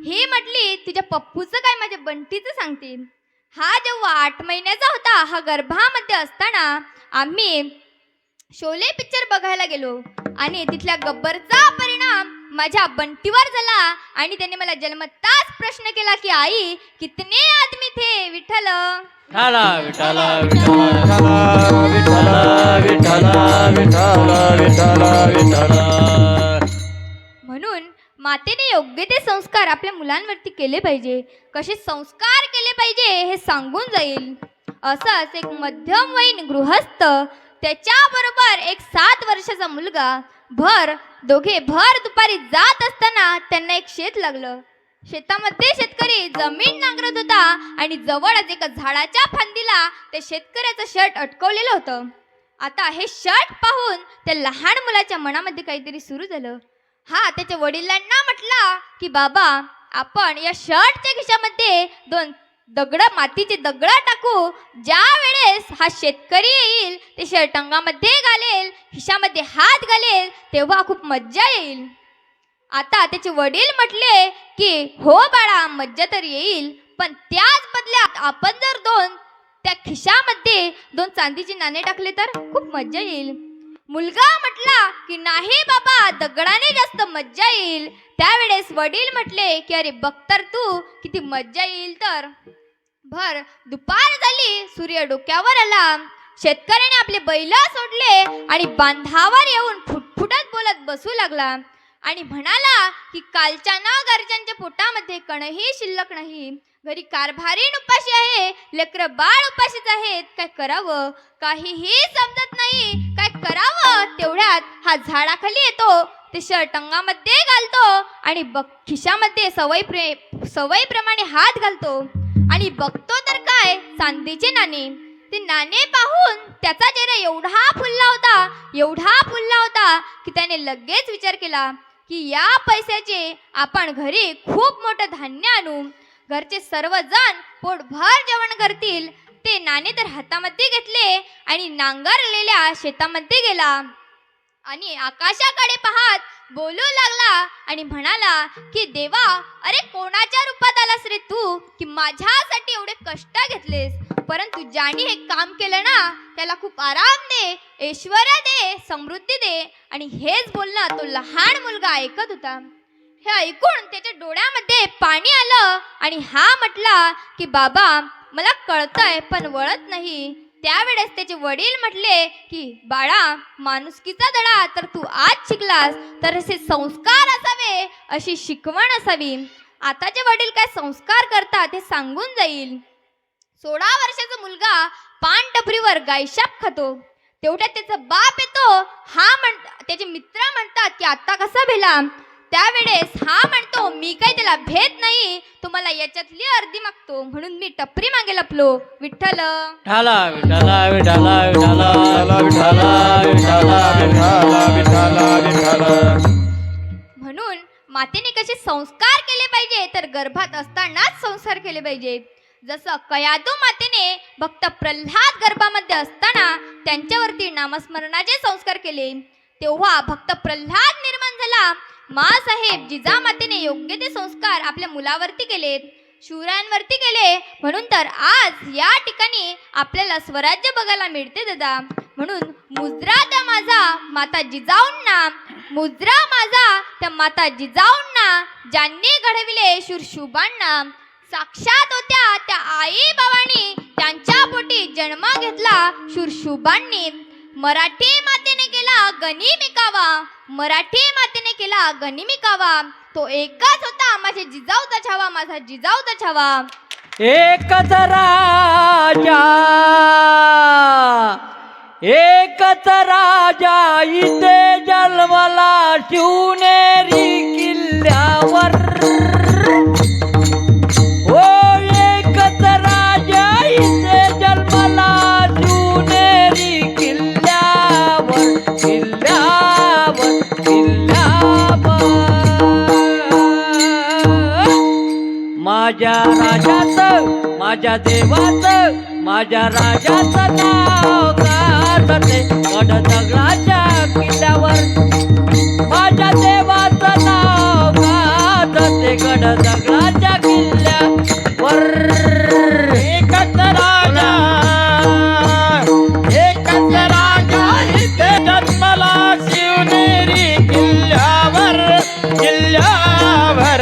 हे म्हटली तुझ्या पप्पूचं काय माझ्या बंटीचं सांगते. हा जेव्हा 8 महिन्याचा होता, हा गर्भामध्ये असताना आम्ही शोले पिक्चर बघायला गेलो आणि तिथल्या गब्बरचा परिणाम माझ्या बंटीवर झाला आणि त्याने मला जन्मताच प्रश्न केला की आई कितने आदमी थे. विठ्ठल विठ्ठला विठ्ठला विठ्ठला विठ्ठला विठ्ठला विठ्ठला विठ्ठला. म्हणून मातेने योग्य ते संस्कार आपल्या मुलांवरती केले पाहिजे. कसे संस्कार केले पाहिजे हे सांगून जाईल. असंच एक मध्यमवयीन गृहस्थ, त्याच्याबरोबर एक 7 वर्षाचा मुलगा, दोघे भर दुपारी जात असताना त्यांना एक शेत लागलं. शेतामध्ये शेतकरी जमीन नांगरत होता आणि जवळच एका झाडाच्या फांदीला त्या शेतकऱ्याचं शर्ट अटकवलेलं होतं. आता हे शर्ट पाहून त्या लहान मुलाच्या मनामध्ये काहीतरी सुरू झालं. हा त्याच्या वडिलांना म्हटला की बाबा, आपण या शर्टच्या खिशामध्ये 2 मातीचे दगड टाकू. ज्या वेळेस हा शेतकरी येईल ते शर्ट अंगामध्ये घालेल, खिशामध्ये हात घालेल, तेव्हा खूप मज्जा येईल. आता त्याचे वडील म्हटले की हो बाळा, मज्जा तर येईल, पण त्याच बदल्यात आपण जर त्या खिशामध्ये 2 चांदीचे नाणे टाकले तर खूप मज्जा येईल. मुलगा म्हटला की नाही बाबा, दगडाने जास्त मज्जा येईल. त्यावेळेस वडील म्हटले की अरे बघ तर तू किती मज्जा येईल. तर दुपार झाली, सूर्य डोक्यावर आला. शेतकऱ्याने आपले बैल सोडले आणि बांधावर येऊन फुटफुटत बोलत बसू लागला आणि म्हणाला की कालच्या ना घरच्यांच्या पोटामध्ये कणही शिल्लक नाही. घरी कारभारीण उपाशी आहे, लेकर बाळ उपाशीच आहेत. काय करावं, काहीही समजत नाही. काय करावं. तेवढ्यात हा झाडाखाली येतो, ते शर्ट अंगामध्ये घालतो आणि खिशामध्ये सवयीप्रमाणे हात घालतो आणि बघतो तर काय, चांदीचे नाणे. ते नाणे पाहून त्याचा चेहरा एवढा फुलला होता की त्याने लगेच विचार केला की या पैशाचे आपण घरी खूप मोठं धान्य आणू. घरचे सर्वजण पोटभर जेवण करतील. ते नाणे तर हातामध्ये घेतले आणि नांगरलेल्या शेतामध्ये गेला आणि आकाशाकडे पाहत बोलू लागला आणि म्हणाला की देवा, अरे कोणाच्या रूपात आलास रे तू की माझ्यासाठी एवढे कष्ट घेतलेस. परंतु ज्याने हे काम केलं ना त्याला खूप आराम दे, ऐश्वर्य दे, समृद्धी दे. आणि हेच बोलणं तो लहान मुलगा ऐकत होता. हे ऐकून त्याच्या डोळ्यामध्ये पाणी आलं आणि हा म्हटला की बाबा, मला कळतंय पण वळत नाही. त्यावेळेस त्याचे वडील म्हटले की बाळा, माणुसकीचा धडा तर तू आज शिकलास, तर असे संस्कार असावे, अशी शिकवण असावी. आताचे वडील काय संस्कार करतात हे सांगून जाईल. 16 वर्षाचा मुलगा पान टपरीवर गायशाप खातो. तेवढ्यात त्याचा बाप येतो. त्याचे मित्र म्हणतात की आता कसा भेला. त्यावेळेस हा म्हणतो मी काही त्याला भेद नाही, तुम्हाला याच्यातली अर्धी मागतो, म्हणून मी टपरी मागे लपलो. विठ्ठल विठ्ठला विठ्ठला विठ्ठला विठ्ठला विठ्ठला विठ्ठला विठ्ठला विठ्ठला. म्हणून मातेने कसे संस्कार केले पाहिजे तर गर्भात असतानाच संस्कार केले पाहिजे. जसं कयादू मातेने भक्त प्रल्हाद गर्भामध्ये असताना त्यांच्यावरती नामस्मरणाचे संस्कार केले, तेव्हा भक्त प्रल्हाद निर्माण झाला. माँसाहेब जिजामातेने योग्य ते संस्कार आपल्या मुलावरती केलेत, शूरांवरती केले. म्हणून तर आज या ठिकाणी आपल्याला स्वराज्य बघायला मिळते दादा. म्हणून मुजरा त्या माझा माता जिजाऊंना, मुजरा माझा त्या माता जिजाऊंना, ज्यांनी घडविले शूरशुभांना. साक्षात होत्या त्या आई बाबांनी, त्यांच्या पोटी जन्म घेतला शूरशुभांनी. मराठी मातेने केला गनिमिकावा, मराठी मातेने केला गनिमिकावा. तो एकच होता माझे जिजाऊचा छावा, माझा जिजाऊचा छावा. एकच राजा, एकच राजा इथे जन्मला शिवनेरी किल्ल्यावर. ओ एकच राजा इथे जन्मला शिवनेरी किल्ल्यावर, किल्ल्यावर, किल्ल्यावर. माझ्या राजाचं, माझ्या देवाचं, माझ्या राजाचं नाव गाजते गड दगडाच्या किल्ल्यावर. माझ्या देवाचं नाव गाजते गड दगडाच्या किल्ल्यावर. एकच राजा, एकच राजा इथे जन्मला शिवनेरी किल्ल्यावर, किल्ल्यावर.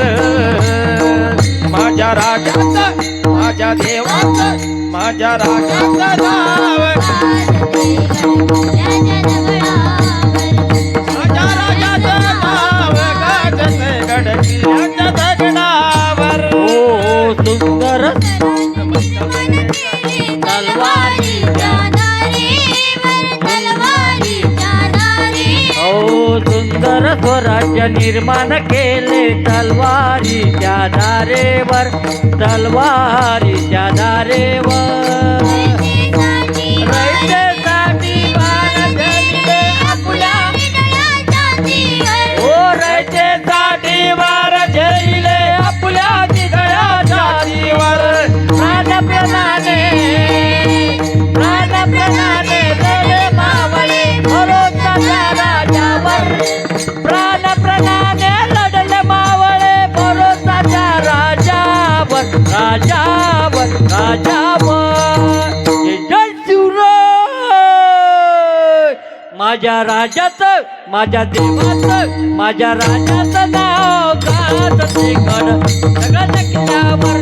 माझ्या राजाचं, माझ्या देवाचं, माझ्या राजाचं नाव, माझ्या राजाचं नाव गाजते गड किल्ल्याच्या दगडावर. ओ सुंदर ओ सुंदर स्वराज्य निर्माण केले तलवारीच्या धारेवर, तलवारीच्या धारेवर. रयतेसाठी बाण झेलले आपुल्या, ओ रयतेसाठी वार झेलले आपुल्या जिगळ्याच्या जीवर. प्राणप्रणाने लढले मावळे भरोसाच्या राजावर, प्राणप्रणाने लढले मावळे भरोसाच्या राजावर, राजावर, राजावर. जय शिवराय. माझ्या राजाचं, माझ्या देवाचं, माझ्या राजाचं नाव गात ते गड दगडाच्या किल्ल्यावर.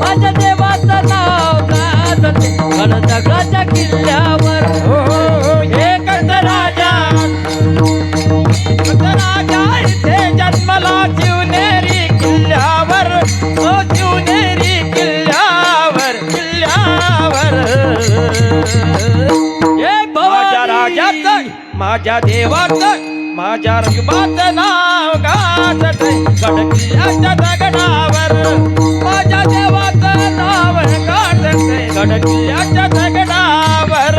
माझ्या देवाचं नाव गात ते गड दगडाच्या किल्ल्यावर. हो एकच राजा इथे जन्मला शिवनेरी किल्ल्यावर, ओ शिवनेरी किल्ल्यावर, किल्ल्यावर. माझ्या राजाचं, माझ्या देवाचं, माझ्या रंगबाचं नाव गाजत गड किल्ल्याच्या दगडावर. माझ्या देवाचं नाव गाजत गड किल्ल्याच्या दगडावर.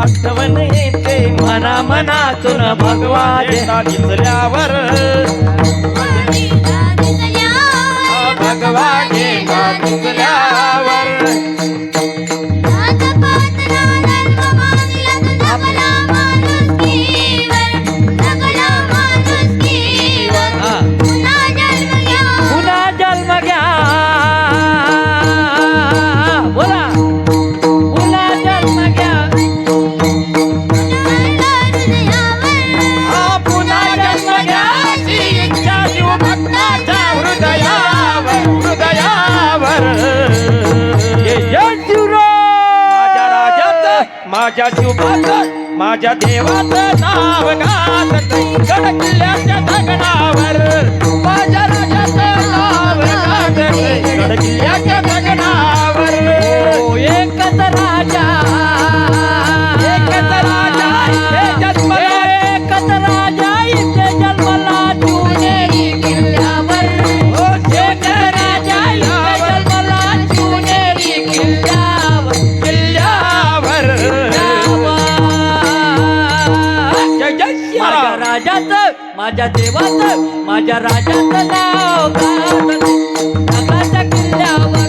आठवण येते मना मनातून भगवा येता दिसल्यावर, भगवा येता दिसल्यावर. पुन्हा जन्म घ्या, बोला पुन्हा जन्म घ्या. पुन्हा जन्म घ्या अशी इच्छा शिवभक्ताच्या हृदयावर, हृदयावर. जय शिवराय. माझ्या राजाचं, माझ्या शिवबाचं, माझ्या देवाचं नाव गाजत गड किल्ल्याच्या दगडावर. माझ्या राजाचं नाव गाजत गड किल्ल्याच्या दगडावर. ओ एकच राजा, एकच राजा इथे जन्मला, एकच राजा इथे जन्मला शिवनेरी किल्ल्यावर. ओ एक राजा इथे जन्मला शिवनेरी किल्ल्यावर, किल्ल्यावर. जय जय माझ्या शिवराय. राजाचं, माझ्या देवाचं, माझ्या राजाचं नाव गाजत दगडाच्या किल्ल्यावर.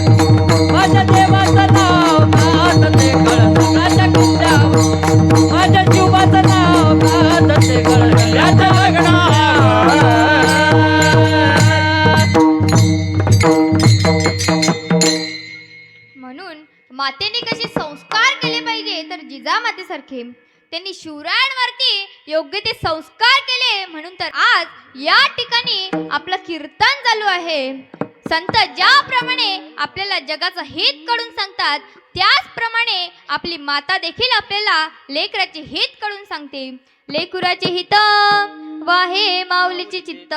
माझ्या देवाचं नाव गाजत दगडाच्या किल्ल्यावर. माझ्या जीवाचं नाव गाजत गडाच्या दगडावर. म्हणून मातेने कसे संस्कार केले पाहिजे, तर जिजामातेसारखे त्यांनी शिवरायांवरती योग्य ते संस्कार केले. म्हणून तर आज या ठिकाणी आपलं कीर्तन चालू आहे. संत ज्याप्रमाणे आपल्याला जगाचं हित करून सांगतात, त्याचप्रमाणे आपली माता देखील आपल्याला लेकराचे हित करून सांगते. लेकुराचे हित वाहे माऊलीचे चित्त.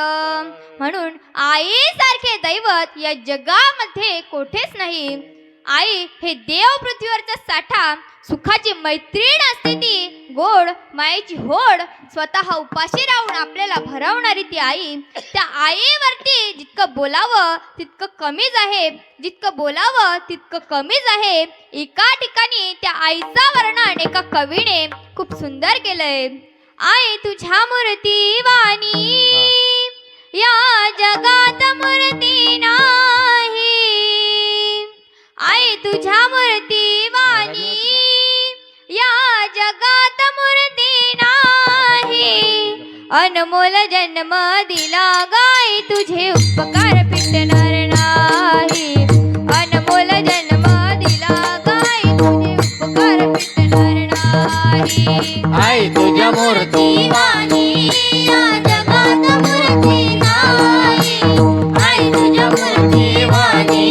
म्हणून आईसारखे दैवत या जगामध्ये कोठेच नाही. आई हे देव पृथ्वीवरचा साठा, सुखाची मैत्रीण असते ती, गोड मायेची होड, स्वतः उपाशी राहून आपल्याला भरवणारी ती आई. त्या आईवरती जितकं बोलावं तितकं कमीच आहे, जितकं बोलावं तितकं कमीच आहे. एका ठिकाणी त्या आईचा वर्णन एका कवीने खूप सुंदर केलंय. आई तुझ्या मूर्ती वाणी या जगात मूर्ती नाही. आई तुझ्या मूर्ती वाणी या जगात मूर्ती नाही. अनमोल जन्म दिला गाई तुझे उपकार फिटणार नाही. अनमोल जन्म दिला गाई तुझे उपकार फिटणार नाही. आई तुझ्या मूर्ती वाणी या जगात मूर्ती नाही. आई तुझ्या मूर्ती वाणी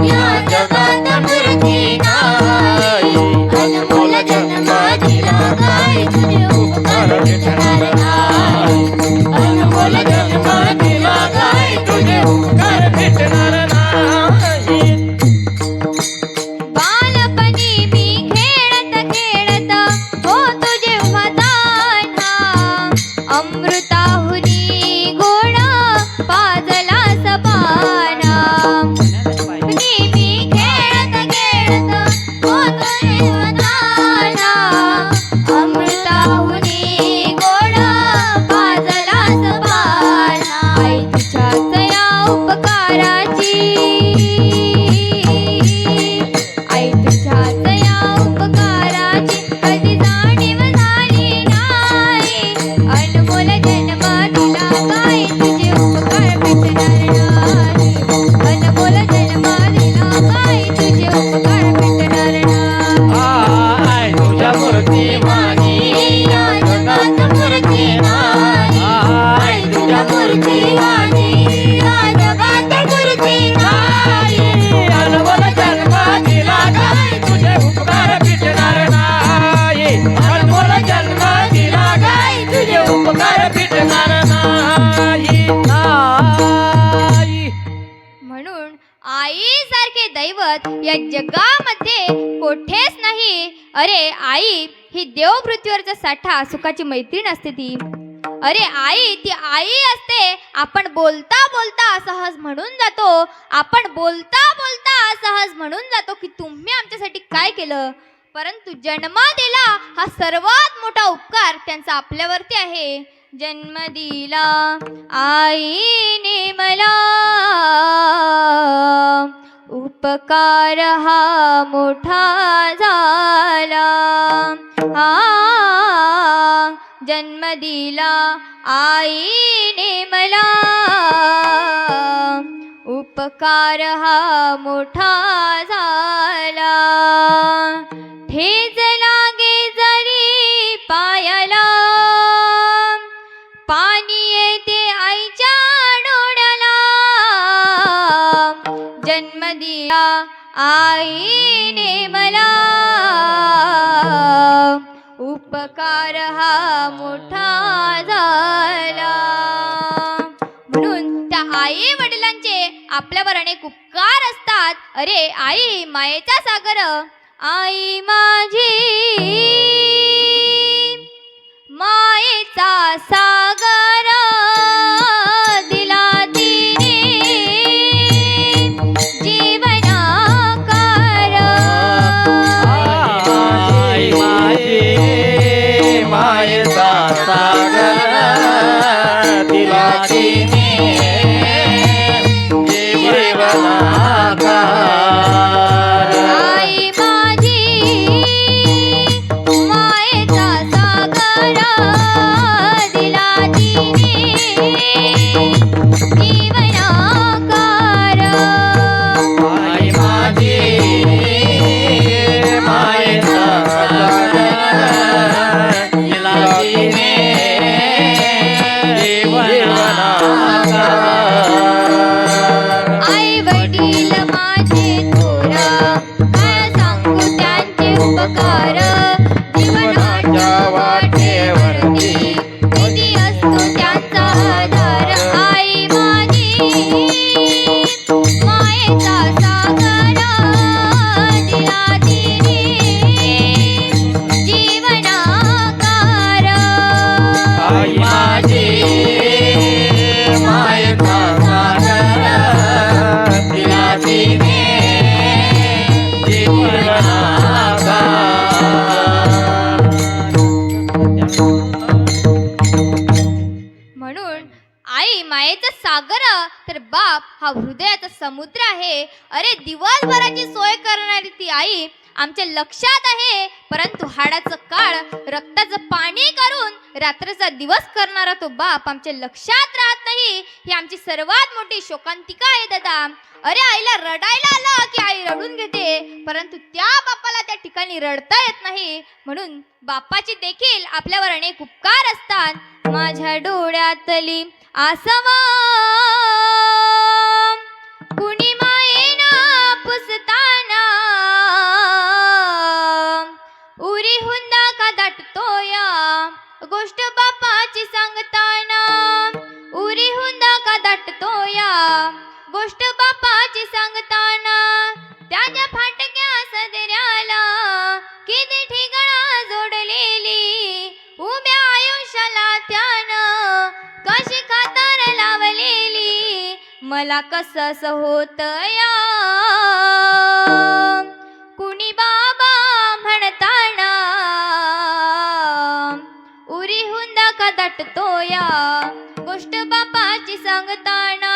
या जगात मूर्ती नाही. अनमोल जन्म दिला गाई तुझे उपकार फिटणार नाही. अनमोल जन्म दिला गाई तुझे उपकार कर भेटणार नाही. आई सारखे दैवत या जगामध्ये कोठेच नाही. अरे आई ही देव पृथ्वीवरचा साठा, सुखाची मैत्रीण असते ती. अरे आई ती आई असते. आपण बोलता बोलता सहज म्हणून जातो, आपण बोलता बोलता सहज म्हणून जातो की तुम्ही आमच्यासाठी काय केलं. परंतु जन्म दिला हा सर्वात मोठा उपकार त्यांचा आपल्यावरती आहे. जन्म दिला आईने मला, उपकार हा मोठा झाला. जन्म दिला आईने मला, उपकार हा मोठा झाला. ठेच लागे जरी पायाला, पाणी येते आईच्या डोळ्याला. जन्म दिला आईने मला, उपकार हा मोठा झाला. म्हणून त्या आई वडिलांचे आपल्यावर अनेक उपकार असतात. अरे आई मायेचा सागर, आई माझी मायेचा सागर, दिला तिने जीवनाकार. आई माझी मायेचा सागर, दिला तिने जीवनाकार. आई माझी मायेचा सागर, दिला तिने जीवनाकार. आई माझी मायेचा सागर, दिला तिने जीवनाकार. आई वडील माझे थोर, काय सांगू त्यांचे उपकार. जीवनाच्या वाटेवरती किती असतो त्यांचा आधार. आई माझी मायेचा सागर, दिला तिने जीवनाकार. आई माझी मायेचा सागर, दिला तिने म्हणून आई मायेचा सागर तर बाप हा हृदयाचा समुद्र आहे. अरे दिवसभराची सोय करणारी ती आई आमच्या लक्षात आहे, परंतु हाडाचं काळ रक्ताचं पाणी करून रात्रीचा दिवस करणारा तो बाप आमच्या लक्षात राहत नाही. ही आमची सर्वात मोठी शोकांतिका आहे दादा. अरे आईला रडायला आलं की आई रडून घेते, परंतु त्या बापाला त्या ठिकाणी रडता येत नाही. म्हणून बापाचे देखील आपल्यावर अनेक उपकार असतात. माझ्या डोळ्यातली आसवा कुणी मायेना पुसताना, उरी हुंदा का दाटतोया गोष्ट बापाची सांगताना. उरी हुंदा का दाटतोया गोष्ट बापाची सांगताना. त्याच्या फाटक्या सदऱ्याला किती ठिकाणा जोडलेली, उभ्या आयुष्याला त्यानं कशी खातर लावलेली. मला कसं होत या कुणी बाबा म्हणताना. उरी हुंदा का दाटतोया गोष्ट बापाची सांगताना.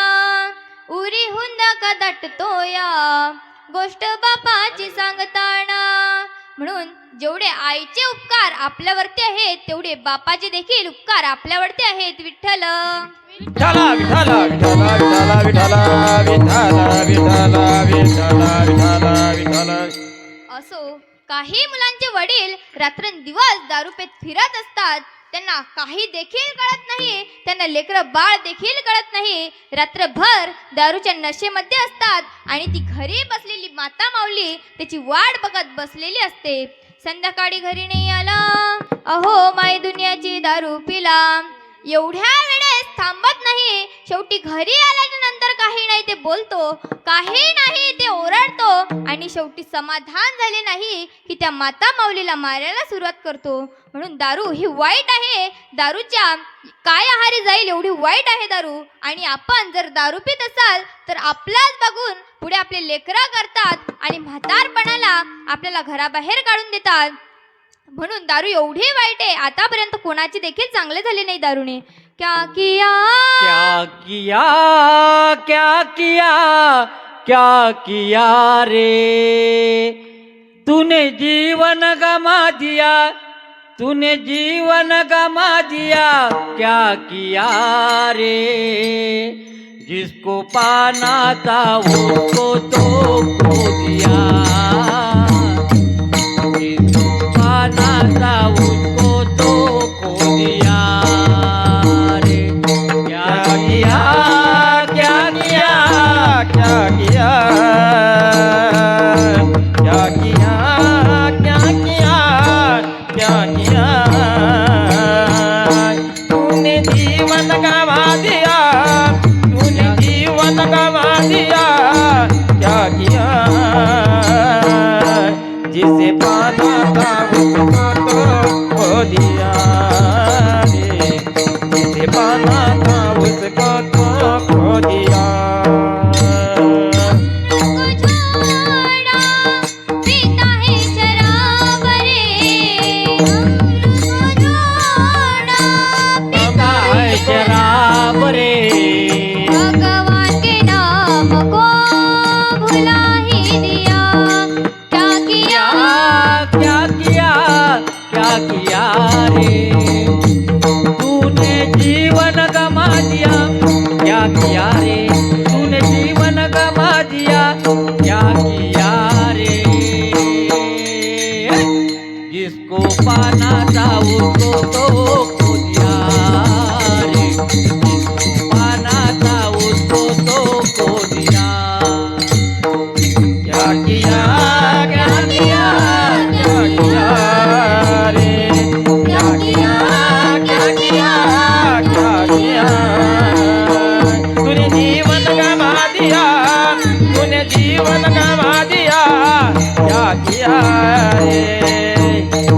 उरी हुंदा का दाटतोया गोष्ट बापाची सांगताना. म्हणून जेवढे आईचे उपकार आपल्यावरती आहेत तेवढे बापाचे देखील उपकार आपल्यावरती आहेत. विठ्ठल विठ्ठला विठ्ठला विठ्ठला विठ्ठला विठ्ठला विठ्ठला विठ्ठला विठ्ठला विठ्ठला. असो, काही मुलांचे वडील रात्रंदिवस दारू पेत फिरत असतात. त्यांना काही देखील कळत नाही, त्यांना लेकरं बाळ देखील कळत नाही. रात्रभर दारूच्या नशेमध्ये असतात आणि ती घरी बसलेली माता माऊली त्याची वाट बघत बसलेली असते. संध्याकाळी घरी नाही आला, अहो माय दुनियाची दारू पिला. एवढ्या वेळेस थांबत नाही, शेवटी घरी आल्याच्या नंतर काही नाही ते बोलतो, काही नाही ते ओरडतो आणि शेवटी समाधान झाले नाही की त्या माता माऊलीला मारायला सुरुवात करतो. म्हणून दारू ही वाईट आहे. दारूच्या काय आहारी जाईल एवढी वाईट आहे दारू. आणि आपण जर दारू पित असाल तर आपलाच बघून पुढे आपले लेकरं करतात आणि म्हातारपणाला आपल्याला घराबाहेर काढून देतात. म्हणून दारू एवढी वाईट आहे. आतापर्यंत कोणाचे देखील चांगले झाले नाही दारूने. क्या किया क्या किया, क्या किया, क्या किया रे, तूने जीवन गमा दिया, तूने जीवन गमा दिया, क्या किया रे, जिसको पाना था उसको तो खो दिया, जिसको पाना था उसको तो खो दिया रे, क्या किया, क्या किया, क्या किया, क्या किया, क्या किया, क्या किया, तूने जीवन गवा दिया, तूने जीवन गवा दिया, क्या किया, जिसे पाना था उसको तो खो दिया रे, जिसे पाना था उसको तो खो दिया. शराब रे, भगवान के नाम को भुला ही दिया. क्या किया, क्या किया, क्या किया रे, तूने जीवन गमा दिया, क्या किया रे, तूने जीवन गमा दिया, क्या किया रे, जिसको पाना था उसको तो खो दिया रे, जिसको पाना था उसको तो खो दिया. क्या किया, क्या किया, क्या किया रे, क्या किया, क्या किया, क्या किया, तूने जीवन गवा दिया, तूने जीवन गवा दिया, क्या किया रे,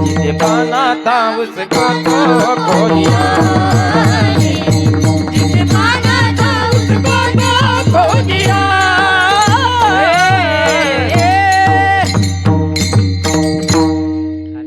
जिसे पाना था उसको तो खो दिया रे, जिसे पाना था उसको तो खो दिया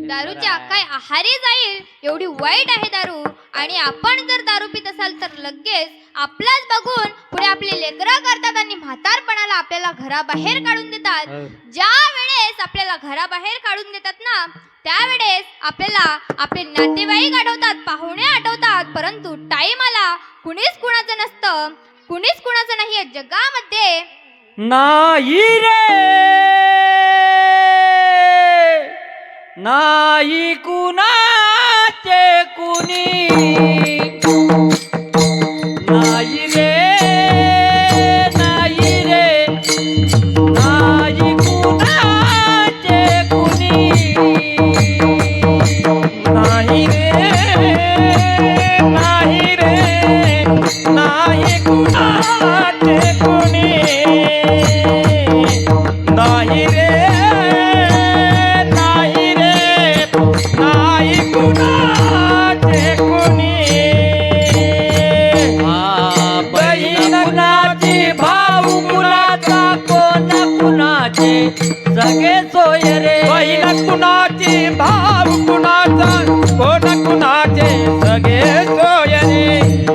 दारूच्या काय आहारी जाईल एवढी वाईट आहे दारू. आणि आपण जर दारू पित असाल तर लगेच आपलाच बघून पुढे आपले लेकरं करतात आणि म्हातारपणाला आपल्याला घराबाहेर काढून देतात. ज्या वेळेस आपल्याला घराबाहेर काढून देतात ना त्यावेळेस आपल्याला आपले नातेवाईक आठवतात, पाहुणे आठवतात, परंतु टाइम आला कुणीच कुणाचं नसतं, कुणीच कुणाचं नाही या जगामध्ये. नाही रे, नाही कुणाचे कुणी, नाही रे, नाही रे, नाही कुणाचे कुणी, नाही रे, नाही रे, नाही कुणाचे कुणी, नाही रे, नाही रे, नाही कुणाचे कुणी. बहीण कुणाची, भाऊ कुणाचा, कोण कुणाचे, सगळे सोय रे, बहीण कुणाची, भाव कुणाचा, कोण कुणाचे, सगळे सोय रे.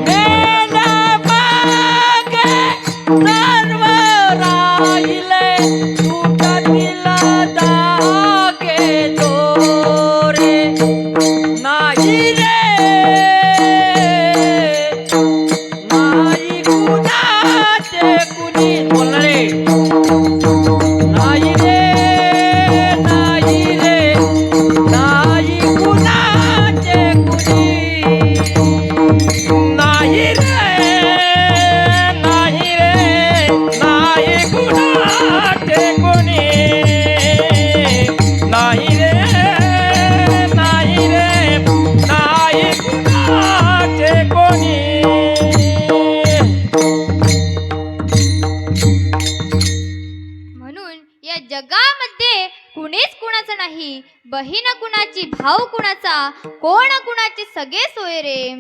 मेल्या मागे सर्व राहिले, तुटतील धागे दोरे, नाही रे, नाही कुणाचे कुणी, बोल रे, नाही रे, नाही, बहीण कुणाची भाऊ कुणाचा, कोण कुणाचे सगळे सोयरे.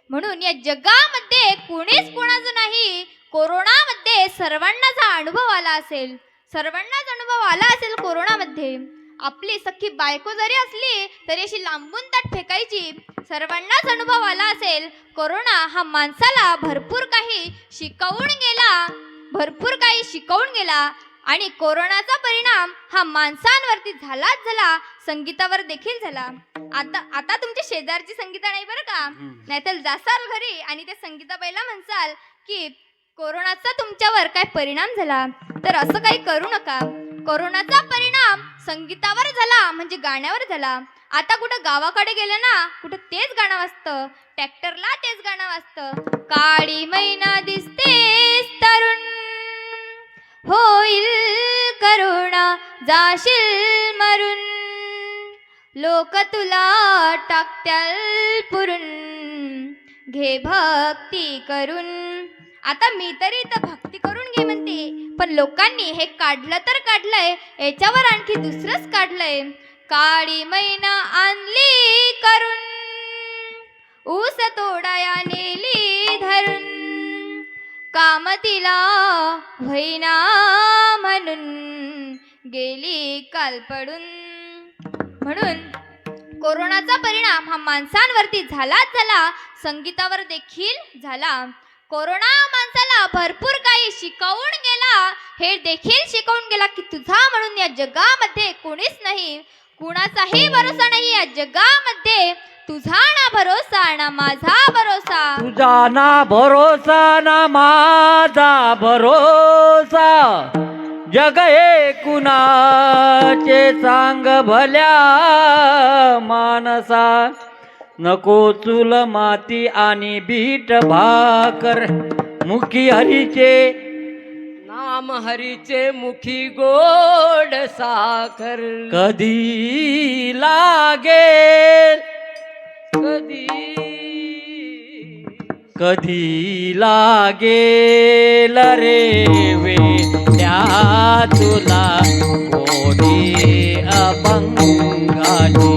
म्हणून या जगामध्ये कोणीच कोणाचं नाही. कोरोनामध्ये सर्वांनाच हा अनुभव आला असेल, सर्वांनाच अनुभव आला असेल कोरोनामध्ये. आपली सख्खी बायको जरी असली तरी अशी लांबून ताट फेकायची. सर्वांनाच अनुभव आला असेल. कोरोना हा माणसाला भरपूर काही शिकवून गेला, भरपूर काही शिकवून गेला. आणि कोरोनाचा परिणाम हा माणसांवरती झालाच झाला, संगीतावर देखील झाला. आता तुमच्या शेजारची संगीता नाही बरं का, नाहीतर जासाल घरी आणि त्या संगीताबाईला म्हणसाल की कोरोनाचा तुमच्यावर काय परिणाम झाला. तर असं काही करू नका. कोरोनाचा परिणाम संगीतावर झाला म्हणजे गाण्यावर झाला. आता कुठं गावाकडे गेलं ना, कुठं तेच गाणं वाजतं, ट्रॅक्टरला तेच गाणं वाजतं. काळी मैना दिसतेस तरुण, होईल करुणा जाशील मरून, लोक तुला टाकत्याल पुरून, घे भक्ती करून. आता मी तरी इथं भक्ती करून घे म्हणते, पण लोकांनी हे काढलं तर काढलंय, याच्यावर आणखी दुसरंच काढलंय. काळी मैना आणली करून, ऊस तोडाया नेली धरून, काम तिला होईना म्हणून, गेली काल पडून. म्हणून कोरोनाचा परिणाम हा माणसांवरती झालाच झाला, संगीतावर देखील झाला. कोरोना माणसाला भरपूर काही शिकवून गेला. हे देखील शिकवून गेला की तुझा म्हणून या जगामध्ये कोणीच नाही, कुणाचाही भरोसा नाही या जगामध्ये. तुझा ना भरोसा ना माझा भरोसा, तुझा ना भरोसा ना माझा भरोसा, जग हे कुणाचे सांग भल्या मानसा. नको चूल माती आणि बीट भाकर, मुखी हरीचे नाम हरीचे मुखी गोड साखर. कधी लागेल, कधी लागेल रे वेड्या तुला कोणी अभंगाची.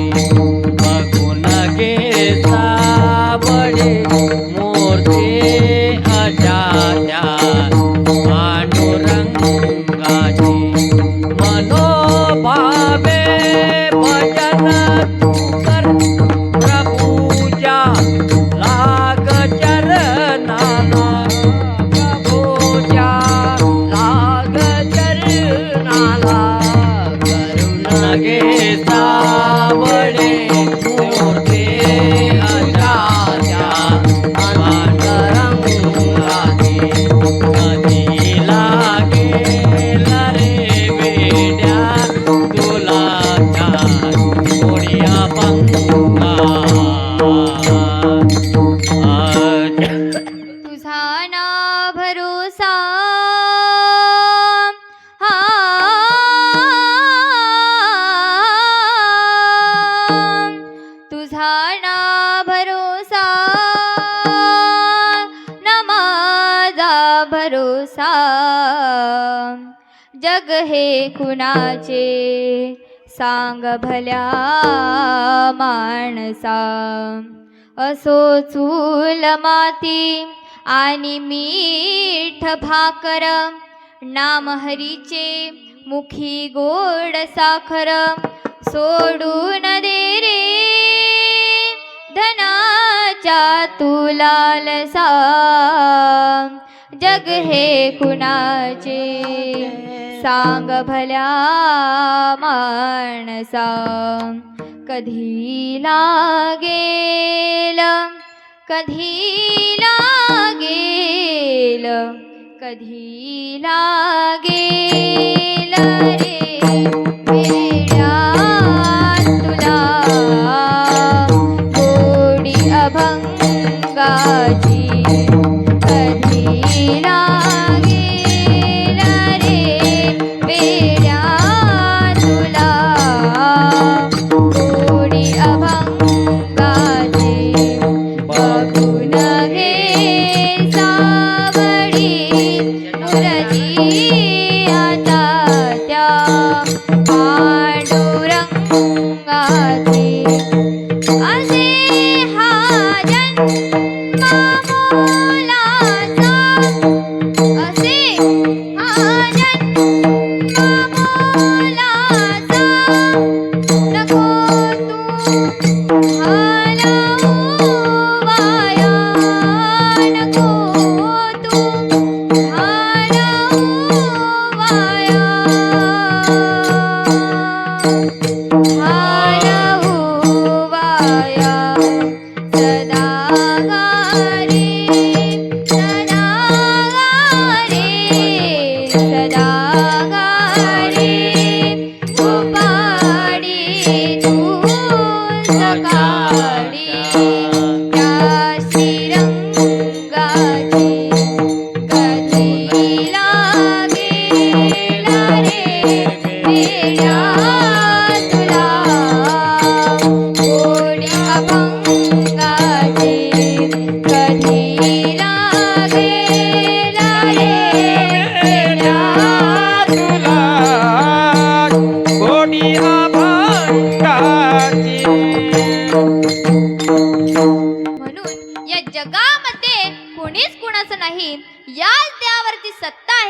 बघून घे सावळे मोरते अशा त्या पांडुरंगाची. मनोभावे भजन तू कर प्रभूच्या, लाग चरणाला प्रभूच्या, लाग चरणाला. करुण घे सावळे मोरते अशाच्या पांडुरंगाची. कधी लागेल रे वेड्या तुला कोणी अभंगा. तुझा ना भरोसा हा, तुझा ना भरोसा ना माझा भरोसा, जग हे कुणाचे सांग भल्या माणसा. असो चूल माती आणि मीठ भाकर, नाम हरीचे मुखी गोड साखर. सोडून दे रे धनाच्या तू लालसा, जग हे कुणाचे सांग भल्या माणसा. कधी लागेल, कधी लागेल, कधी लागेल रे वेड्या तुला गोडी अभंगाची. कधी लागेल रे वेड्या तुला गोडी अभंगाची. बघून घे सावळी मुरली आता त्या पांडुरंगाची.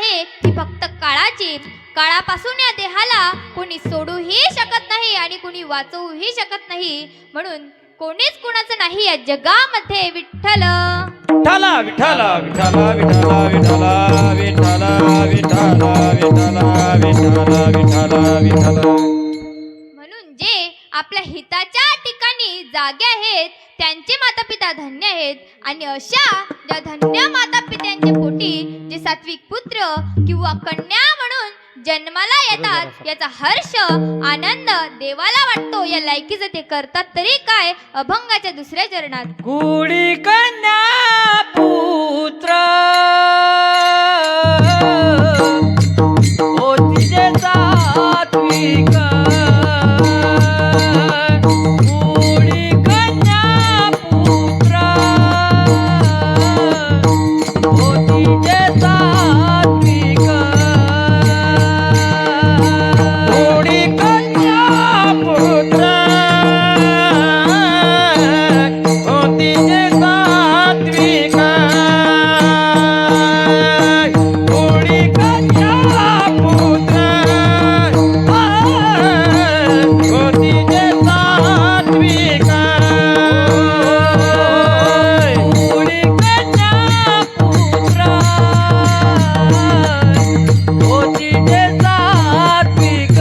आहे ती फक्त काळाची. काळापासून या देहाला कोणी सोडूही शकत नाही आणि कोणी वाचवूही शकत नाही. म्हणून कोणीच कुणाचं नाही या जगामध्ये. विठ्ठल विठ्ठला विठ्ठला विठ्ठला विठ्ठला विठ्ठला विठ्ठला विठ्ठला विठ्ठला विठ्ठला विठ्ठला विठ्ठला. म्हणून जे आपल्या हिताच्या ठिकाणी जागे आहेत त्यांचे माता पिता धन्य आहेत. आणि अशा ज्या धन्य माता पित्यांच्या पोटी जे सात्विक पुत्र किंवा कन्या म्हणून जन्माला येतात याचा हर्ष आनंद देवाला वाटतो. या लायकीचं ते करतात तरी काय. अभंगाच्या दुसऱ्या चरणात कुडी कन्या पुत्र ओ तिचे सात्विक. कुडी कन्या पुत्र ओ तिचे सात्विक. कुडी कन्या पुत्र ओ तिचे सात्विक. कुडी कन्या पुत्र ओ तिचे सात्विक. कुडी कन्या पुत्र ओ तिचे सात्विक.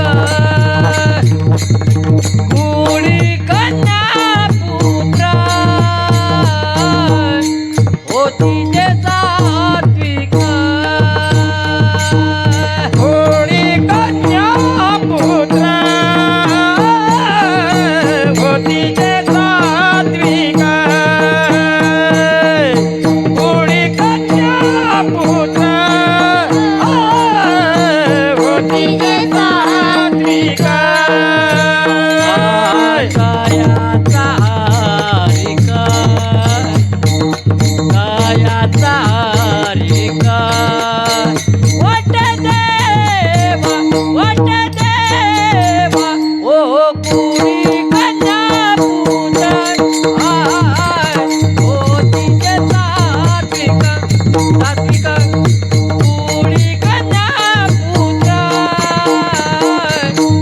कुडी कन्या पुत्र ओ तिचे सात्विक. कुडी कन्या पुत्र ओ तिचे सात्विक. कुडी कन्या पुत्र ओ तिचे सात्विक. कायाचा हरिका कायाचा हरिका. वट देवा ओ कुडी कन्या पुत्र ओ तिचे सात्विक. सात्विक. कुडी कन्या पुत्र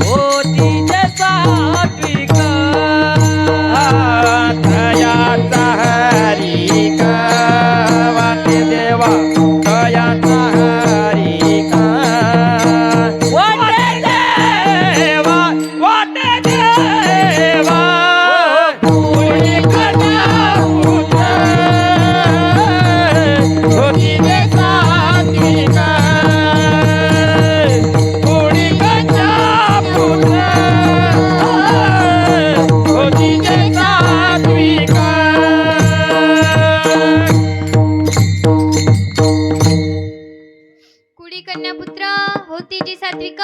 ओ तिचे सात्विक. दयाचा हरिका वाटे देवा दयाचा हरिका. वाटे देवा कुडी कन्या पुत्र ओ तिचे सात्विक. कुडी कन्या पुत्र ओ तिचे सात्विक. कुडी कन्या पुत्र होती जी सात्विक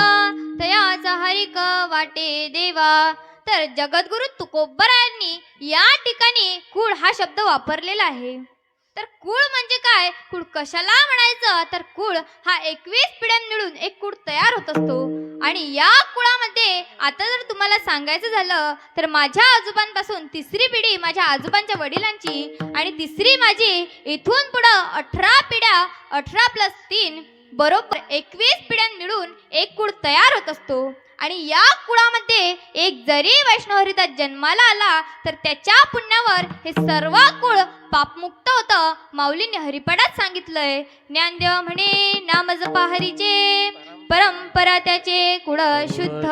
तयाचा हरिक वाटे देवा. तर जगद्गुरु तुकोबरायांनी या ठिकाणी कुळ हा शब्द वापरलेला आहे. तर कुळ म्हणजे काय. कुळ कशाला म्हणायचं तर कुळ हा 21 पिढ्या मिळून एक कुळ तयार होत असतो. आणि या कुळामध्ये आता जर तुम्हाला सांगायचं झालं तर माझ्या आजोबांपासून तिसरी पिढी माझ्या आजोबांच्या वडिलांची आणि तिसरी माझी इथून पुढं 18 पिढ्या 18 + 3 बरोबर 21 पिढ्या मिळून एक कुळ तयार होत असतो. आणि या कुळामध्ये एक जरी वैष्णवहरिता जन्माला आला तर त्याच्या पुण्यावर हे सर्व कुळ पापमुक्त होतं. माऊलीने हरिपाठात सांगितलंय. ज्ञानदेव म्हणे नाम जपा हरीचे परंपरा त्याचे कुळ शुद्ध.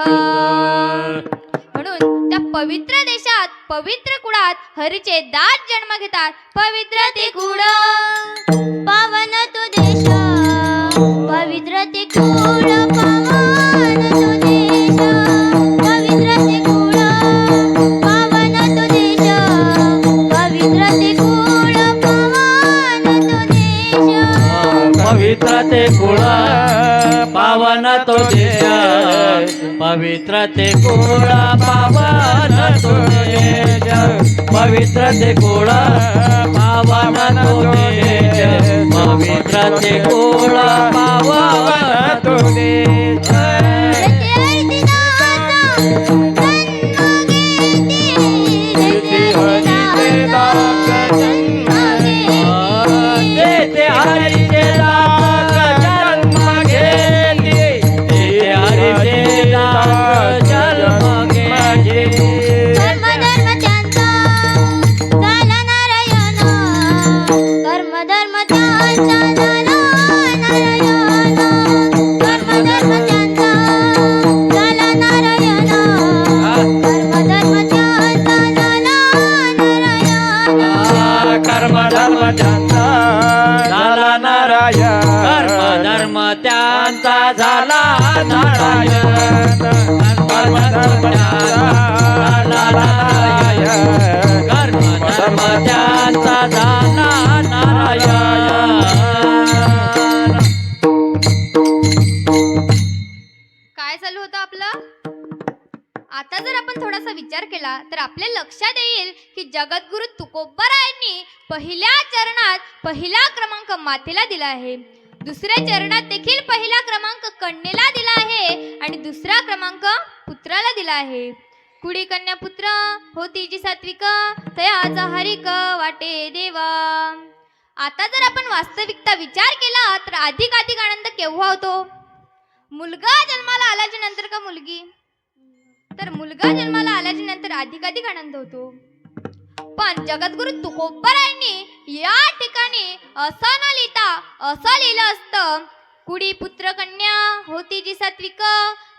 म्हणून त्या पवित्र देशात पवित्र कुळात हरीचे दात जन्म घेतात. पवित्र ते कुळ पावन तो देश पवित्र ते कुळ पावन तो देश. पवित्र ते कुळ पावन तो देश पवित्र ते कुळ पावन तो देश. पवित्र ते कुळ पावन तो देश पवित्र ते कुळ पावन तो देश. पवित्र ते कुळ पावन तो देश पवित्र ते कुळ पावन तो देश. हरीचे दास जन्म झाला नारायण कर्म त्यांचा झाला नारायण. काय चालू होतं आपलं? आता जर आपण थोडासा विचार केला तर आपल्या लक्षात येईल की जगद्गुरु तुकोबारायांनी पहिल्या चरणात पहिला क्रमांक मातेला दिला आहे, दुसऱ्या चरणात देखील पहिला क्रमांक कन्येला दिला आहे आणि दुसरा क्रमांक पुत्राला दिला आहे. कुडी कन्या पुत्र होती जी सात्विक तयाचा हरिक वाटे देवा. आता जर आपण वास्तविकता विचार केला तर अधिक आनंद केव्हा होतो? मुलगा जन्माला आल्याच्या नंतर का मुलगी? तर मुलगा जन्माला आल्याच्या नंतर अधिक आनंद होतो. पण जगद्गुरु तुकोबारायांनी या ठिकाणी असं न लिहिता असं लिहिलं असतं, कुडी पुत्र कन्या होती जी सात्विक.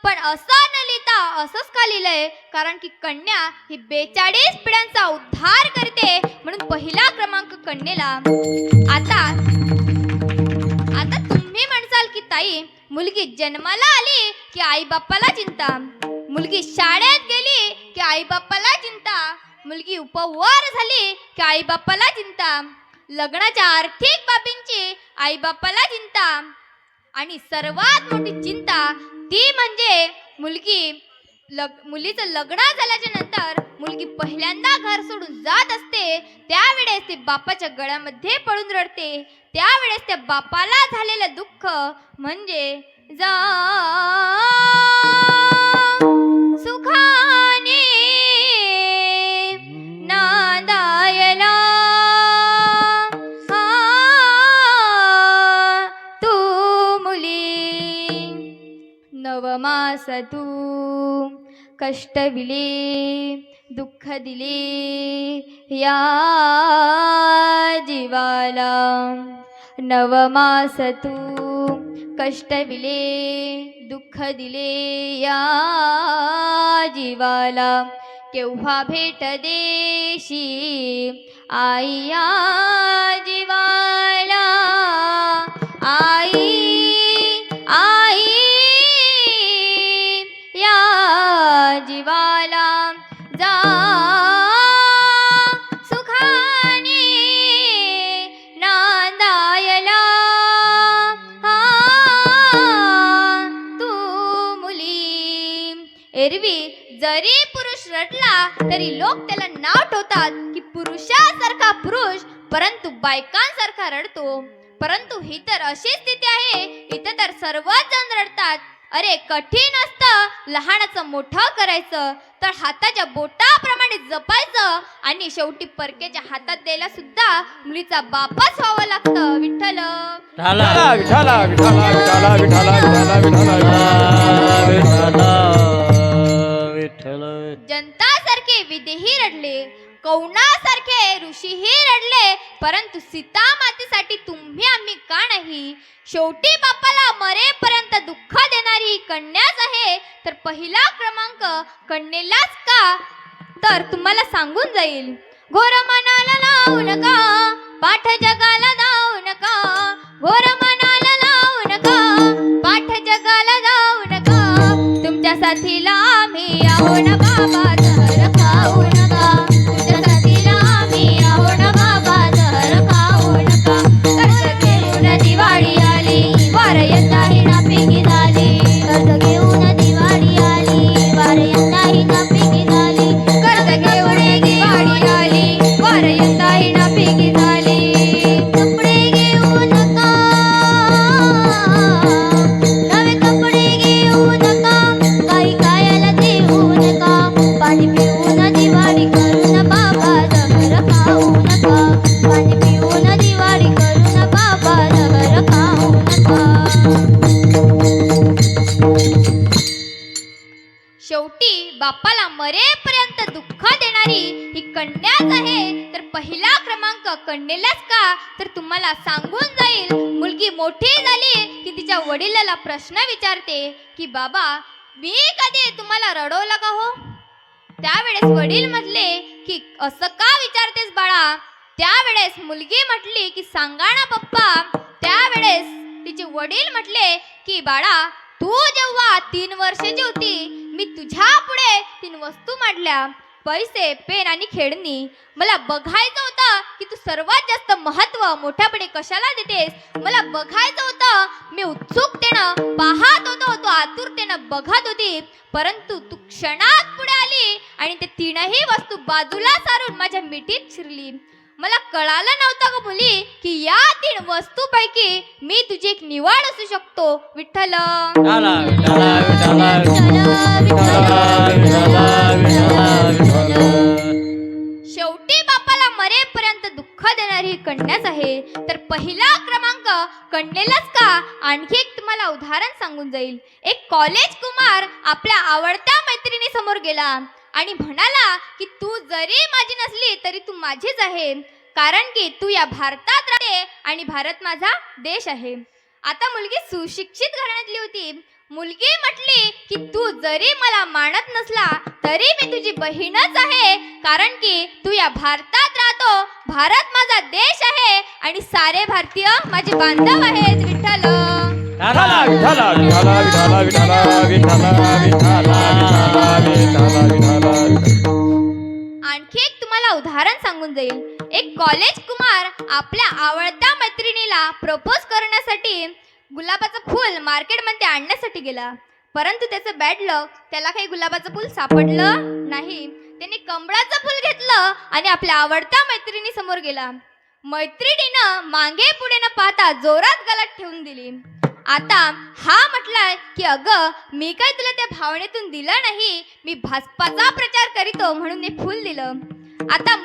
पण असं न लिहिता असंच का लिहिलंय? कारण की कन्या ही 42 पिढ्यांचा उद्धार करते म्हणून पहिला क्रमांक कन्येला. आता तुम्ही म्हणसाल की ताई, मुलगी जन्माला आली की आई बाप्पाला चिंता, मुलगी शाळेत गेली की आई बाप्पाला चिंता, मुलगी उपवार झाली की आई बाप्पाला चिंता, लग्नाच्या आर्थिक बाबींची आई बाप्पाला चिंता, आणि सर्वात मोठी चिंता ती म्हणजे मुलीचं लग्न झाल्याच्या नंतर मुलगी पहिल्यांदा घर सोडून जात असते, त्यावेळेस ती बापाच्या गळ्यामध्ये पडून रडते. त्यावेळेस त्या बापाला झालेलं दुःख म्हणजे जा सुखाने नांदायला तू मुली नवमास तू कष्टविले दुःख दिले या जीवाला. नवमास तू कष्टविले दुःख दिले या जीवाला. केव्हा भेट देशी आई या जीवाला. आई आई या जीवाला जा सुखाने नांदायला तू मुली. एरवी जरी पुरुष रडला तरी लोक त्याला नाव ठेवतात की पुरुषासारखा पुरुष परंतु बायकांसारखा रडतो. परंतु ही तर अशी स्थिती आहे, इथं तर सर्वच जण रडतात. अरे कठीण असतं लहानाचं मोठं करायचं, तर हाताच्या बोटाप्रमाणे जपायचं आणि शेवटी परकेच्या हातात द्यायला सुद्धा मुलीचा बापच व्हावं लागतं. विठ्ठल विठाला विठाला विठाला विठाला विठाला विठाला विठ्ठल. जनतासारखे विदेही रडले, कौणासारखे ऋषीही रडले, परंतु सीता मातेसाठी तुम्ही आम्ही का नाही? शेवटी बापाला मरेपर्यंत दुःख देणारी ही कन्याच आहे, तर पहिला क्रमांक कन्येलाच का? तर तुम्हाला सांगून जाईल. घोर मनाला लावू नका, पाठ जगाला जाऊ नका. घोर मनाला लावू नका, पाठ जगाला जाऊ नका. तुमच्या साथीला आम्ही आहो ना बाबा, जहर खाऊ नका. तुमच्या साथीला आम्ही आहो ना बाबा, जहर खाऊ नका. कर्ज घेऊन दिवाळी आली, वार यंदाही नापिकी झाली. कर्ज घेऊन दिवाळी आली, वार यंदाही नापिकी झाली. कर्ज घेऊन दिवाळी आली, वार यंदाही नापिकी झाली. कपडे घेऊ नका, नवे कपडे घेऊ नका. काही कायाला देऊ नका. पाणी पिऊन दिवाळी करून बाबा, जहर खाऊ नका. पाणी पिऊन दिवाळी करून बाबा, जहर खाऊ नका. शेवटी बापाला मरेपर्यंत दुःख देणारी ही कन्याच आहे, तर पहिला क्रमांक कन्येलाच का? तर तुम्हाला सांगून जाईल. मुलगी मोठी झाली की तिच्या वडिलाला प्रश्न विचारते की बाबा मी कधी तुम्हाला रडवलं का हो? त्यावेळेस वडील म्हटले की असं का विचारतेस बाळा? त्यावेळेस मुलगी म्हटली की सांगा ना पप्पा. त्यावेळेस तिचे वडील म्हटले की बाळा, तू जेव्हा 3 वर्षाची होती, मी तुझ्या पुढे 3 वस्तू मांडल्या, पैसे, पेन आणि खेळणी. मला बघायचं होतं की तू सर्वात जास्त महत्व मोठ्यापणे कशाला देतेस. मला बघायचं होतं, मी उत्सुकतेनं पाहत होतो, तू आतुरतेनं बघत होती. परंतु तू क्षणात पुढे आली आणि ते 3ही वस्तू बाजूला सारून माझ्या मिठीत शिरली. मला कळालं नव्हतं ग मुली की या 3 वस्तूपैकी मी तुझी एक निवड असू शकतो. विठ्ठल विठ्ठला, विठ्ठला, विठ्ठला, विठ्ठला, विठ्ठला, विठ्ठला. शेवटी बापाला मरेपर्यंत दुःख देणारी कन्याच आहे. तर पहिला क्रमांक कन्येलाच का, आणखी एक तुम्हाला उदाहरण सांगून जाईल. एक कॉलेज कुमार आपल्या आवडत्या मैत्रिणी समोर गेला आणि म्हणाला की तू जरी माझी नसली तरी तू माझीच आहे, कारण की तू या भारतात राहते आणि भारत माझा देश आहे. आता मुलगी सुशिक्षित घराण्यातली होती. मुलगी म्हटली की तू जरी मला मानत नसला तरी मी तुझी बहीणच आहे, कारण की तू या भारतात राहतो, भारत माझा देश आहे आणि सारे भारतीय माझे बांधव आहेत. विठ्ठल विठ्ठला, विठ्ठला, विठ्ठला, विठ्ठला, विठ्ठला, विठ्ठला, विठ्ठला, विठ्ठला, विठ्ठला. आणखी एक तुम्हाला उदाहरण सांगून जाईल. एक कॉलेज कुमार आपल्या आवडत्या मैत्रिणीला प्रपोज करण्यासाठी गुलाबाचं फूल मार्केटमध्ये आणण्यासाठी गेला. परंतु त्याचं बॅड लक, त्याला काही गुलाबाचं फूल सापडलं नाही. त्याने कमळाचं फूल घेतलं आणि आपल्या आवडत्या मैत्रिणी समोर गेला. मैत्रिणीनं मागे पुढे न पाहता जोरात गलाट ठेवून दिली. आता हा म्हटलाय की अगं, मी काय तुला त्या भावनेतून दिलं नाही, मी भाजपाचा प्रचार करीतो म्हणून हे फूल दिलं. आता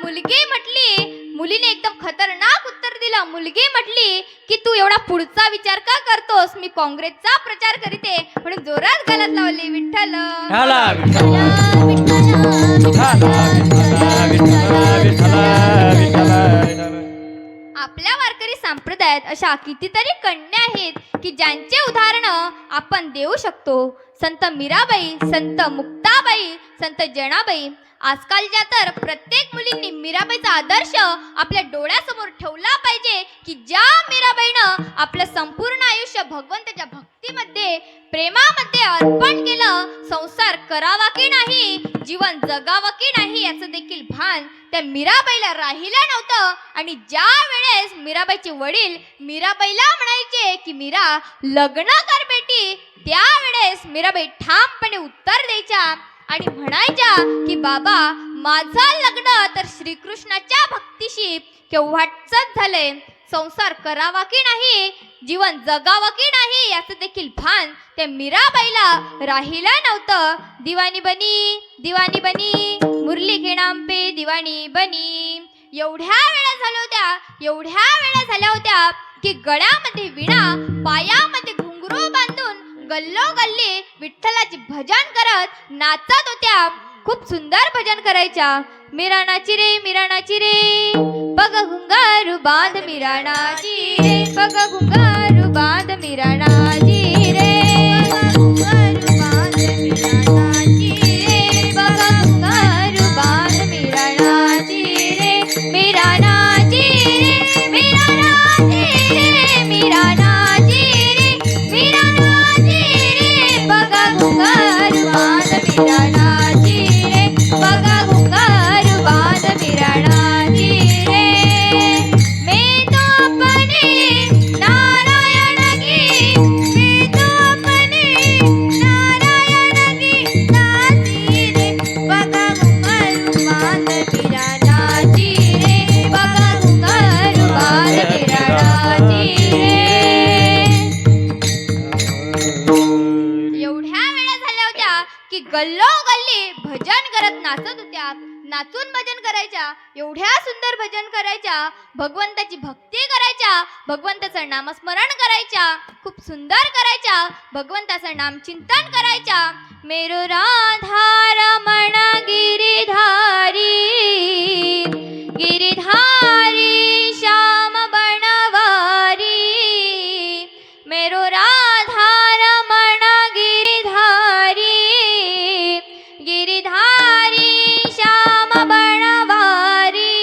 मुलीने एकदम खतरनाक उत्तर दिलं. मुलगी म्हटली की तू एवढा पुढचा विचार का करतोस, मी काँग्रेसचा प्रचार करीते म्हणून जोरात गलाट लावली. विठ्ठल विठ्ठला, विठ्ठला, विठ्ठला, विठ्ठला, विठ्ठला. आपल्या वारकरी संप्रदायात अशा कितीतरी कन्या आहेत की ज्यांचे उदाहरण आपण देऊ शकतो. संत मीराबाई, संत मुक्ताबाई, संत जनाबाई. आजकालच्या तर प्रत्येक मुलींनी मीराबाईचा आदर्श आपल्या डोळ्यासमोर ठेवला पाहिजे की ज्या मीराबाईनं आपलं संपूर्ण आयुष्य भगवंताच्या भक्तीमध्ये, प्रेमामध्ये अर्पण केलं. संसार करावा की नाही, जीवन जगावं की नाही याचं देखील भान त्या मीराबाईला राहिलं नव्हतं. आणि ज्या वेळेस मीराबाईचे वडील मीराबाईला म्हणायचे की मीरा, लग्न कर बेटी, त्यावेळेस मीराबाई ठामपणे उत्तर द्यायच्या आणि म्हणायच्या की बाबा, माझं लग्न तर श्रीकृष्णाच्या भक्तीशी केव्हाच झालंय. संसार करावा की नाही, जीवन जगावं की नाही याचं देखील भान त्या मीराबाईला राहिलं नव्हतं. दिवाणी बनी मुरली घेणाम पे दिवाणी बनी. एवढ्या वेळा झाल्या होत्या की गळ्यामध्ये विणा, पायामध्ये घुंगरू बांधून गल्लोगल्ली विठ्ठलाचे भजन करत नाचत होत्या. खूप सुंदर भजन करायच्या. मीरा नाची रे, बघ घुंगारू बांध मीरा नाची रे, बघ घुंगारू बांध मीरा नाची रे, घुंगारू बांध मीरा नाची रे, बघ घुंगारू बांध मीरा नाची रे, मीरा नाची रे, मीरा नाची रे, मीरा नाची रे, मीरा नाची रे, बघ घुंगारू बांध मीरा नाची रे, बघ घुंगारू बांध मीरा नाची रे. मैं तो अपने नारायण की, मैं तो अपने नारायण की नाची रे, बघ घुंगारू बांध मीरा नाची रे, बघ घुंगारू बांध मीरा नाची रे. एवढ्या वेळा झाल्या होत्या की गल्लोगल्ली भजन करत नाचत होत्या. नाचून भजन करायच्या, एवढ्या सुंदर भजन करायच्या, भगवंताची भक्ती करायच्या, भगवंताचं नामस्मरण करायच्या, खूप सुंदर करायच्या, भगवंताचं नाम चिंतन करायच्या. मेरो राधा रमण गिरिधारी, गिरिधारी श्याम बनवारी. मेरो राधा रमण गिरिधारी, गिरिधारी श्याम बनवारी.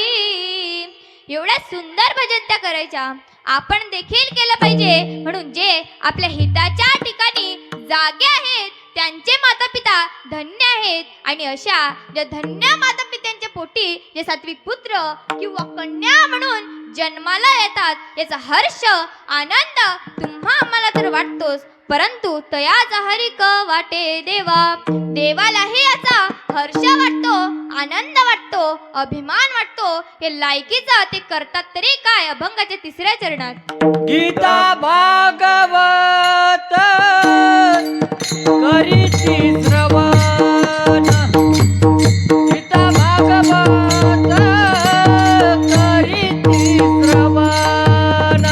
एवढ्या सुंदर भजन त्या करायच्या. हिताच्या आपण देखील केलं पाहिजे. म्हणून जे आपल्या हिताच्या ठिकाणी जागे आहेत त्यांचे माता पिता धन्य आहेत. आणि अशा ज्या धन्य माता पित्यांच्या पोटी जे सात्विक पुत्र किंवा कन्या म्हणून जन्माला येतात याचा हर्ष आनंद तुम्हा आम्हाला तर वाटतोच, परंतु तया जाहरी क वाटे देवा, देवालाही याचा हर्ष वाटतो, आनंद वाटतो, अभिमान वाटतो. हे लायकीचा ते करतात तरी काय. अभंगाच्या 3ऱ्या चरणात गीता भागवत करीती श्रवण, गीता भागवत करीती श्रवण,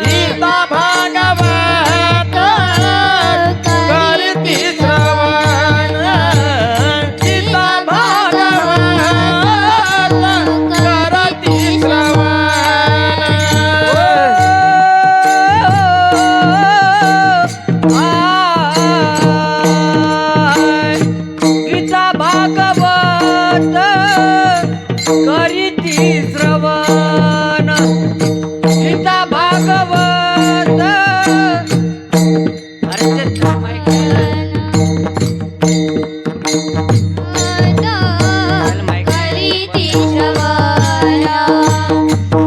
गीता भागवत करीती श्रवण, गीता भागवत करती श्रवण. गीता भागवत करीती श्रवण, गीता भागवत. अरे ते काम ऐकायला. करीती श्रवण,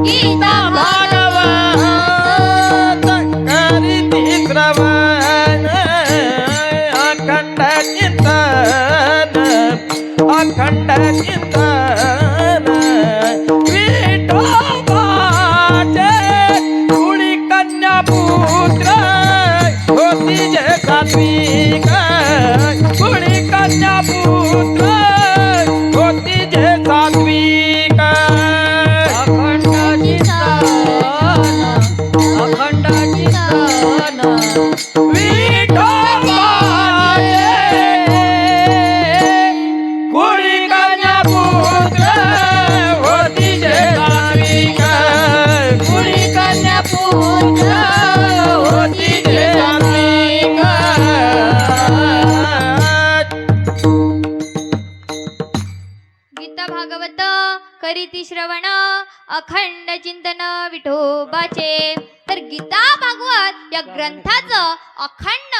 गीता भागवत करीती श्रवण, अखंड चिंतन, अखंड चिंतन, विठोबाचे कुळी कन्या पुत्र होती जे सात्विक, कुळी कन्या पुत्र होती जे सात्विक. अखंड चिंतन, अखंड चिंतन, विठोबाचे कुळी कन्या पुत्र होती जे सात्विक, कुळी कन्या पुत्र होती जे सात्विक. गीता भागवत करीती श्रवण, अखंड चिंतन विठोबाचे. तर गीता भागवत या ग्रंथाचं अखंड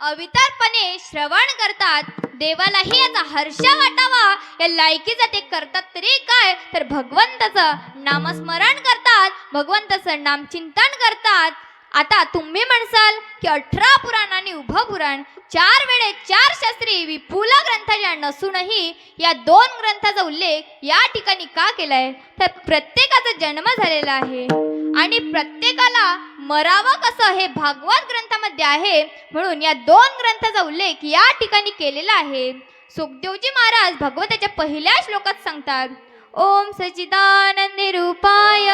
अवितरपणे श्रवण करतात. देवालाही याचा हर्ष वाटावा या लायकीचा ते करतात तरी काय, तर भगवंताचं नामस्मरण करतात, भगवंताचं नामचिंतन करतात. आता तुम्ही म्हणसाल की 18 पुराण आणि उभं पुराण 4 वेळे 4 शास्त्री विपुल ग्रंथाच्या नसूनही या 2 ग्रंथाचा उल्लेख या ठिकाणी का केलाय, तर प्रत्येकाचा जन्म झालेला आहे आणि प्रत्येकाला मरावं कसं हे भागवत ग्रंथामध्ये आहे. म्हणून या 2 ग्रंथाचा उल्लेख या ठिकाणी केलेला आहे. सुखदेवजी महाराज भगवताच्या पहिल्या श्लोकात सांगतात, ओम सच्चिदानंद रूपाय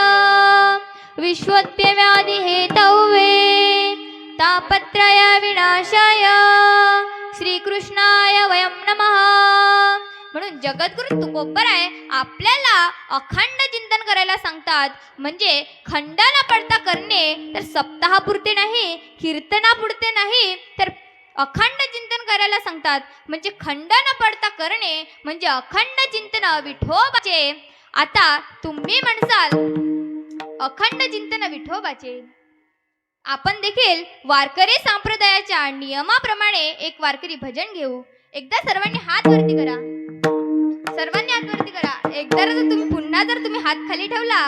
विश्वोत्पत्त्यादि हेतवे तापत्रय विनाशाय श्रीकृष्णाय वयं नमः. म्हणून जगद्गुरु तुकोबराय आपल्याला अखंड चिंतन करायला सांगतात. म्हणजे खंड न पडता करणे, तर सप्ताहापुरते नाही, कीर्तनापुरते नाही, तर अखंड चिंतन करायला सांगतात. म्हणजे खंड न पडता करणे म्हणजे अखंड चिंतन विठोबाचे. आता तुम्ही म्हणसाल अखंड चिंतन विठोबाचे. आपण देखील वारकरी संप्रदायाच्या नियमाप्रमाणे एक वारकरी भजन घेऊ. एकदा सर्वांनी हात वरती करा, सर्वांनी हात वरती करा. एकदा जर तुम्ही पुन्हा जर तुम्ही हात खाली ठेवला,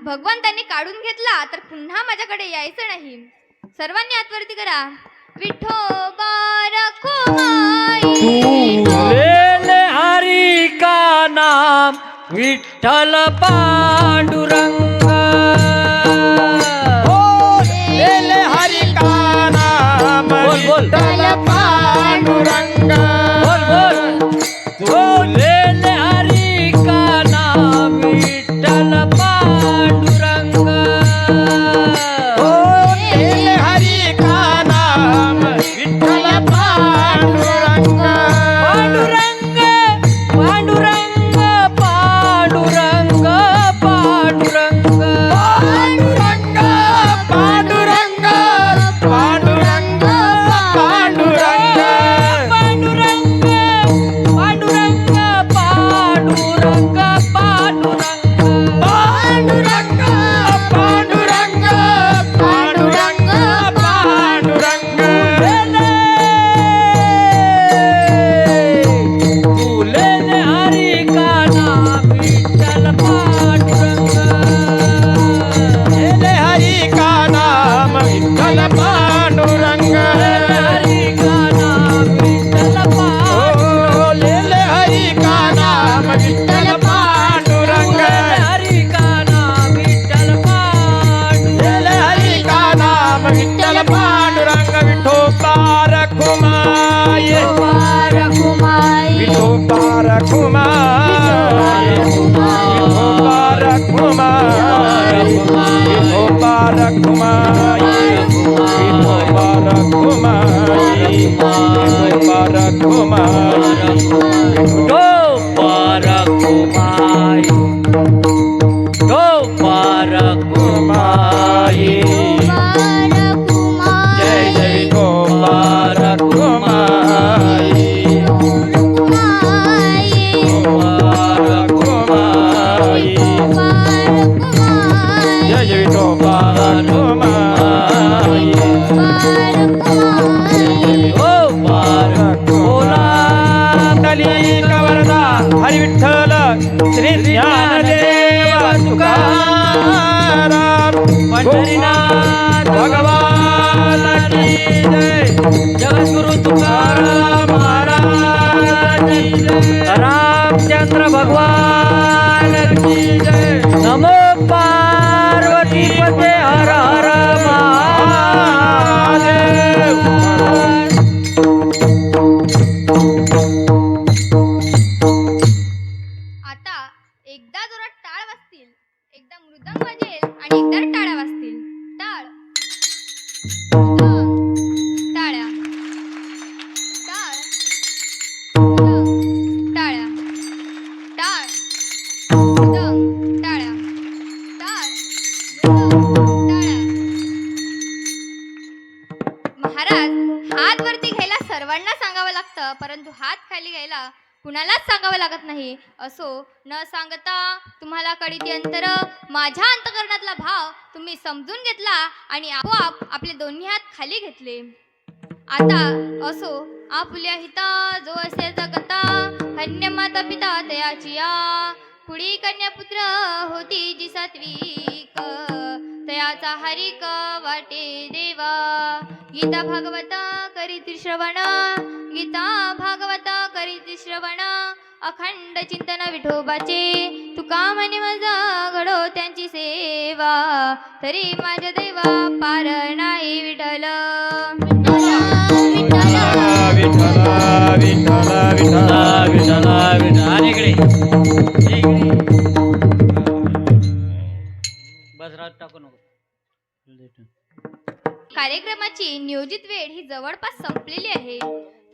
भगवंतांनी काढून घेतला, तर पुन्हा माझ्याकडे यायचं नाही. सर्वांनी हात वरती करा. विठोबा रखुमाई लेले हरी का नाम विठ्ठल पांडुरंग, हो लेले हरी का नाम विठ्ठल पांडुरंग, बोल बोल, हो लेले हरी का नाम विठ्ठल पांडुरंग, हो लेले हरी का नाम विठ्ठल पांडुरंग, पांडुरंग पांडुरंग पांडुरंग पांडुरंग सर्वांना सांगावं लागतं, परंतु हात खाली घ्यायला कुणालाच सांगावं लागत नाही. असो न सांगता तुम्हाला कळीती अंतर माझ्या अंतकरणातला भाव तुम्ही समजून घेतला आणि आपोआप आपले दोन्ही हात खाली घेतले. आता असो आपुल्या हिता जो असे जगता अन्य माता पिता तयाची या पुढी कन्यापुत्र होती जी सात्विक तयाचा हरिक वाटे देवा. गीता भागवता करीती श्रवण गीता भागवता करीती श्रवण अखंड चिंतन विठोबाचे तुका म्हणे माझा घडो त्यांची सेवा तरी माझ्या देवा पार नाही विठ्ठल. विठ्ठल विठ्ठल विठ्ठल विठ्ठल विठ्ठल आणि इकडे बस रात टाकू नको. कार्यक्रमाची नियोजित वेळ ही जवळपास संपलेली आहे.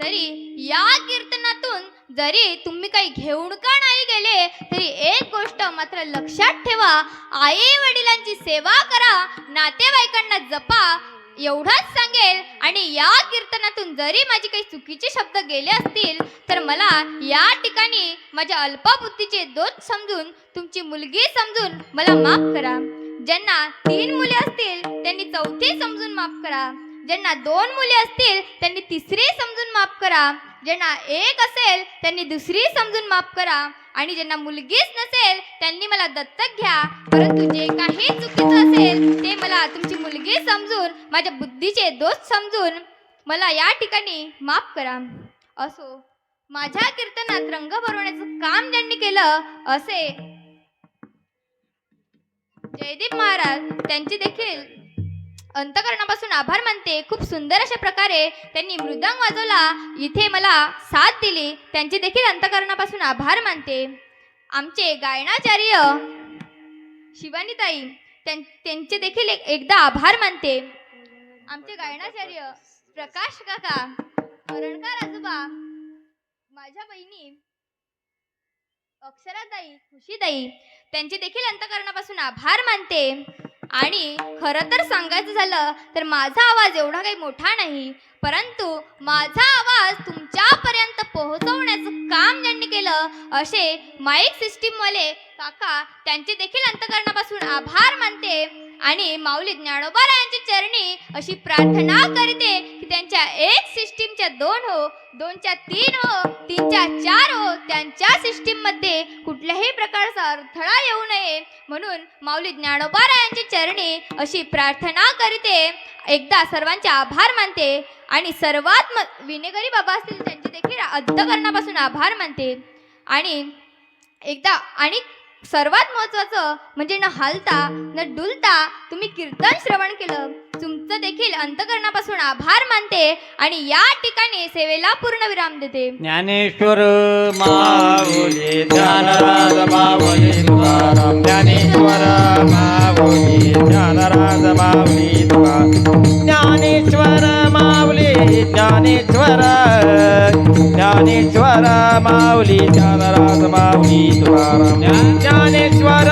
तरी या कीर्तनातून जरी तुम्ही काही घेऊन का नाही गेले तरी एक गोष्ट मात्र लक्षात ठेवा, आई वडिलांची सेवा करा, नातेवाईकांना जपा एवढंच सांगेल. आणि या कीर्तनातून जरी माझे काही चुकीचे शब्द गेले असतील तर मला या ठिकाणी माझ्या अल्पबुद्धीचे दोष समजून तुमची मुलगी समजून मला माफ करा. ज्यांना 3 मुले असतील त्यांनी 4थी समजून माफ करा. ज्यांना 2 मुले असतील त्यांनी 3री समजून माफ करा. ज्यांना 1 असेल त्यांनी 2री समजून माफ करा. आणि ज्यांना मुलगीच नसेल त्यांनी मला दत्तक घ्या. परंतु जे काही चुकीचं असेल ते मला तुमची मुलगी समजून माझ्या बुद्धीचे दोष समजून मला या ठिकाणी माफ करा. असो माझ्या कीर्तनात रंग भरवण्याचं काम ज्यांनी केलं असे जयदीप महाराज त्यांची देखील अंतकरणापासून आभार मानते. खूप सुंदर अशा प्रकारे त्यांनी मृदंग वाजवला, इथे मला साथ दिली, त्यांचे देखील अंतकरणापासून आभार मानते. आमचे गायनाचार्य शिवानीताई त्यांचे देखील एकदा आभार मानते. आमचे गायनाचार्य प्रकाश काका, हरणकार आजोबा, माझ्या बहिणी अक्षराताई, खुशीताई त्यांचे देखील अंतकरणापासून आभार मानते. आणि खरं तर सांगायचं झालं तर माझा आवाज एवढा काही मोठा नाही, परंतु माझा आवाज तुमच्यापर्यंत पोहोचवण्याचं काम ज्यांनी केलं असे माईक सिस्टीमवाले काका त्यांचे देखील अंतकरणापासून आभार मानते. आणि माऊली ज्ञानोबारायांच्या चरणी अशी प्रार्थना करते की त्यांच्या एक सिस्टीमच्या 2 हो, 2च्या 3 हो, 3च्या 4 हो, त्यांच्या सिस्टीममध्ये कुठल्याही प्रकारचा अडथळा येऊ नये म्हणून माऊली ज्ञानोबारायांच्या चरणी अशी प्रार्थना करते. एकदा सर्वांचे आभार मानते. आणि सर्वात विनेगरी बाबा असतील त्यांचे देखील अंतकरणापासून आभार मानते. आणि एकदा आणि सर्वात महत्त्वाचं म्हणजे न हालता न डुलता तुम्ही कीर्तन श्रवण केलं, तुमचं देखील अंतकरणापासून आभार मानते. आणि या ठिकाणी सेवेला पूर्ण विराम देते. ज्ञानेश्वर माऊली ज्ञानराज माऊली तुकाराम. ज्ञानेश्वर माऊली ज्ञानराज माऊली तुकाराम. ज्ञानेश्वर माऊली ज्ञानेश्वर ज्ञानेश्वर माऊली ज्ञानराज माऊली तुकाराम. ज्ञानेश्वर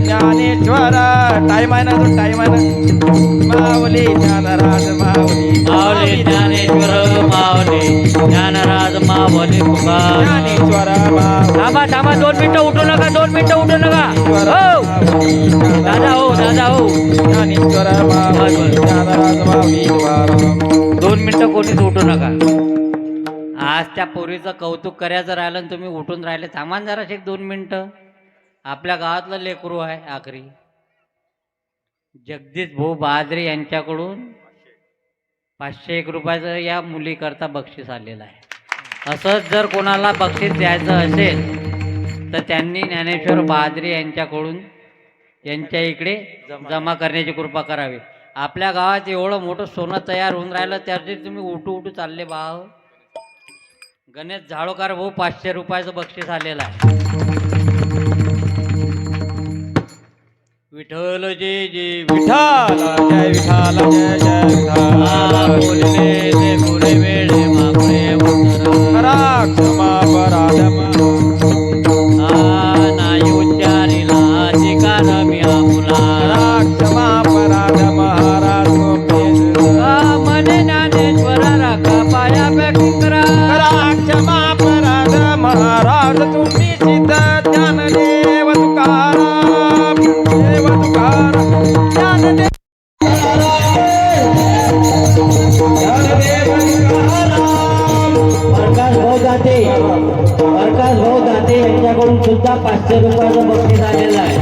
ज्ञानेश्वर टाइम आहे ना, तो टाइम आहे ना. माऊली ज्ञानराज माऊली माऊली ज्ञानेश्वर माऊली ज्ञानराज माऊली तुकाराम. ज्ञानेश्वर माऊली. थांबा थांबा, 2 मिनिटं उठू नका, 2 मिनिटं उठू नका. हो दादा, हो दादा, हो ज्ञानेश्वर माऊली ज्ञानराज माऊली तुकाराम. 2 मिनिटं कोणीच उठू नका. आज त्या पोरीचं कौतुक करायचं राहिलं आणि तुम्ही उठून राहिले. थांबा जरा 2 मिनिटं. आपल्या गावातलं लेकरू आहे आखरी जगदीश भाऊ बहादरे यांच्याकडून 501 रुपयाचं या मुलीकरता बक्षीस आलेलं आहे. असंच जर कोणाला बक्षीस द्यायचं असेल तर त्यांनी ज्ञानेश्वर बहादरे यांच्याकडून यांच्या इकडे जमा करण्याची कृपा करावी. आपल्या गावात एवढं मोठं सोनं तयार होऊन राहिलं त्यासाठी तुम्ही उठू उठू चालले बा. गणेश झाडोकार भाऊ 500 रुपयाचं बक्षीस आलेलं आहे. विठ्ठल जय जय विठ्ठल जय विठ्ठल जय जय विठ्ठल. बोलले ते पुरे वेळे मागणे करा क्षमा पराधम. नाही उच्चारिला अधिकार मी आमुला. करा क्षमा पराधम. महाराज मन ज्ञानेश्वर राखा पाया करा क्षमा अपराध महाराज तुम्ही सिद्ध ज्ञानदेव तुकाराम देव तुकाराम ज्ञानदेव प्रकाश भाऊ दाते यांच्याकडून सुद्धा 500 रुपयाचं बक्षीस आलेलं आहे.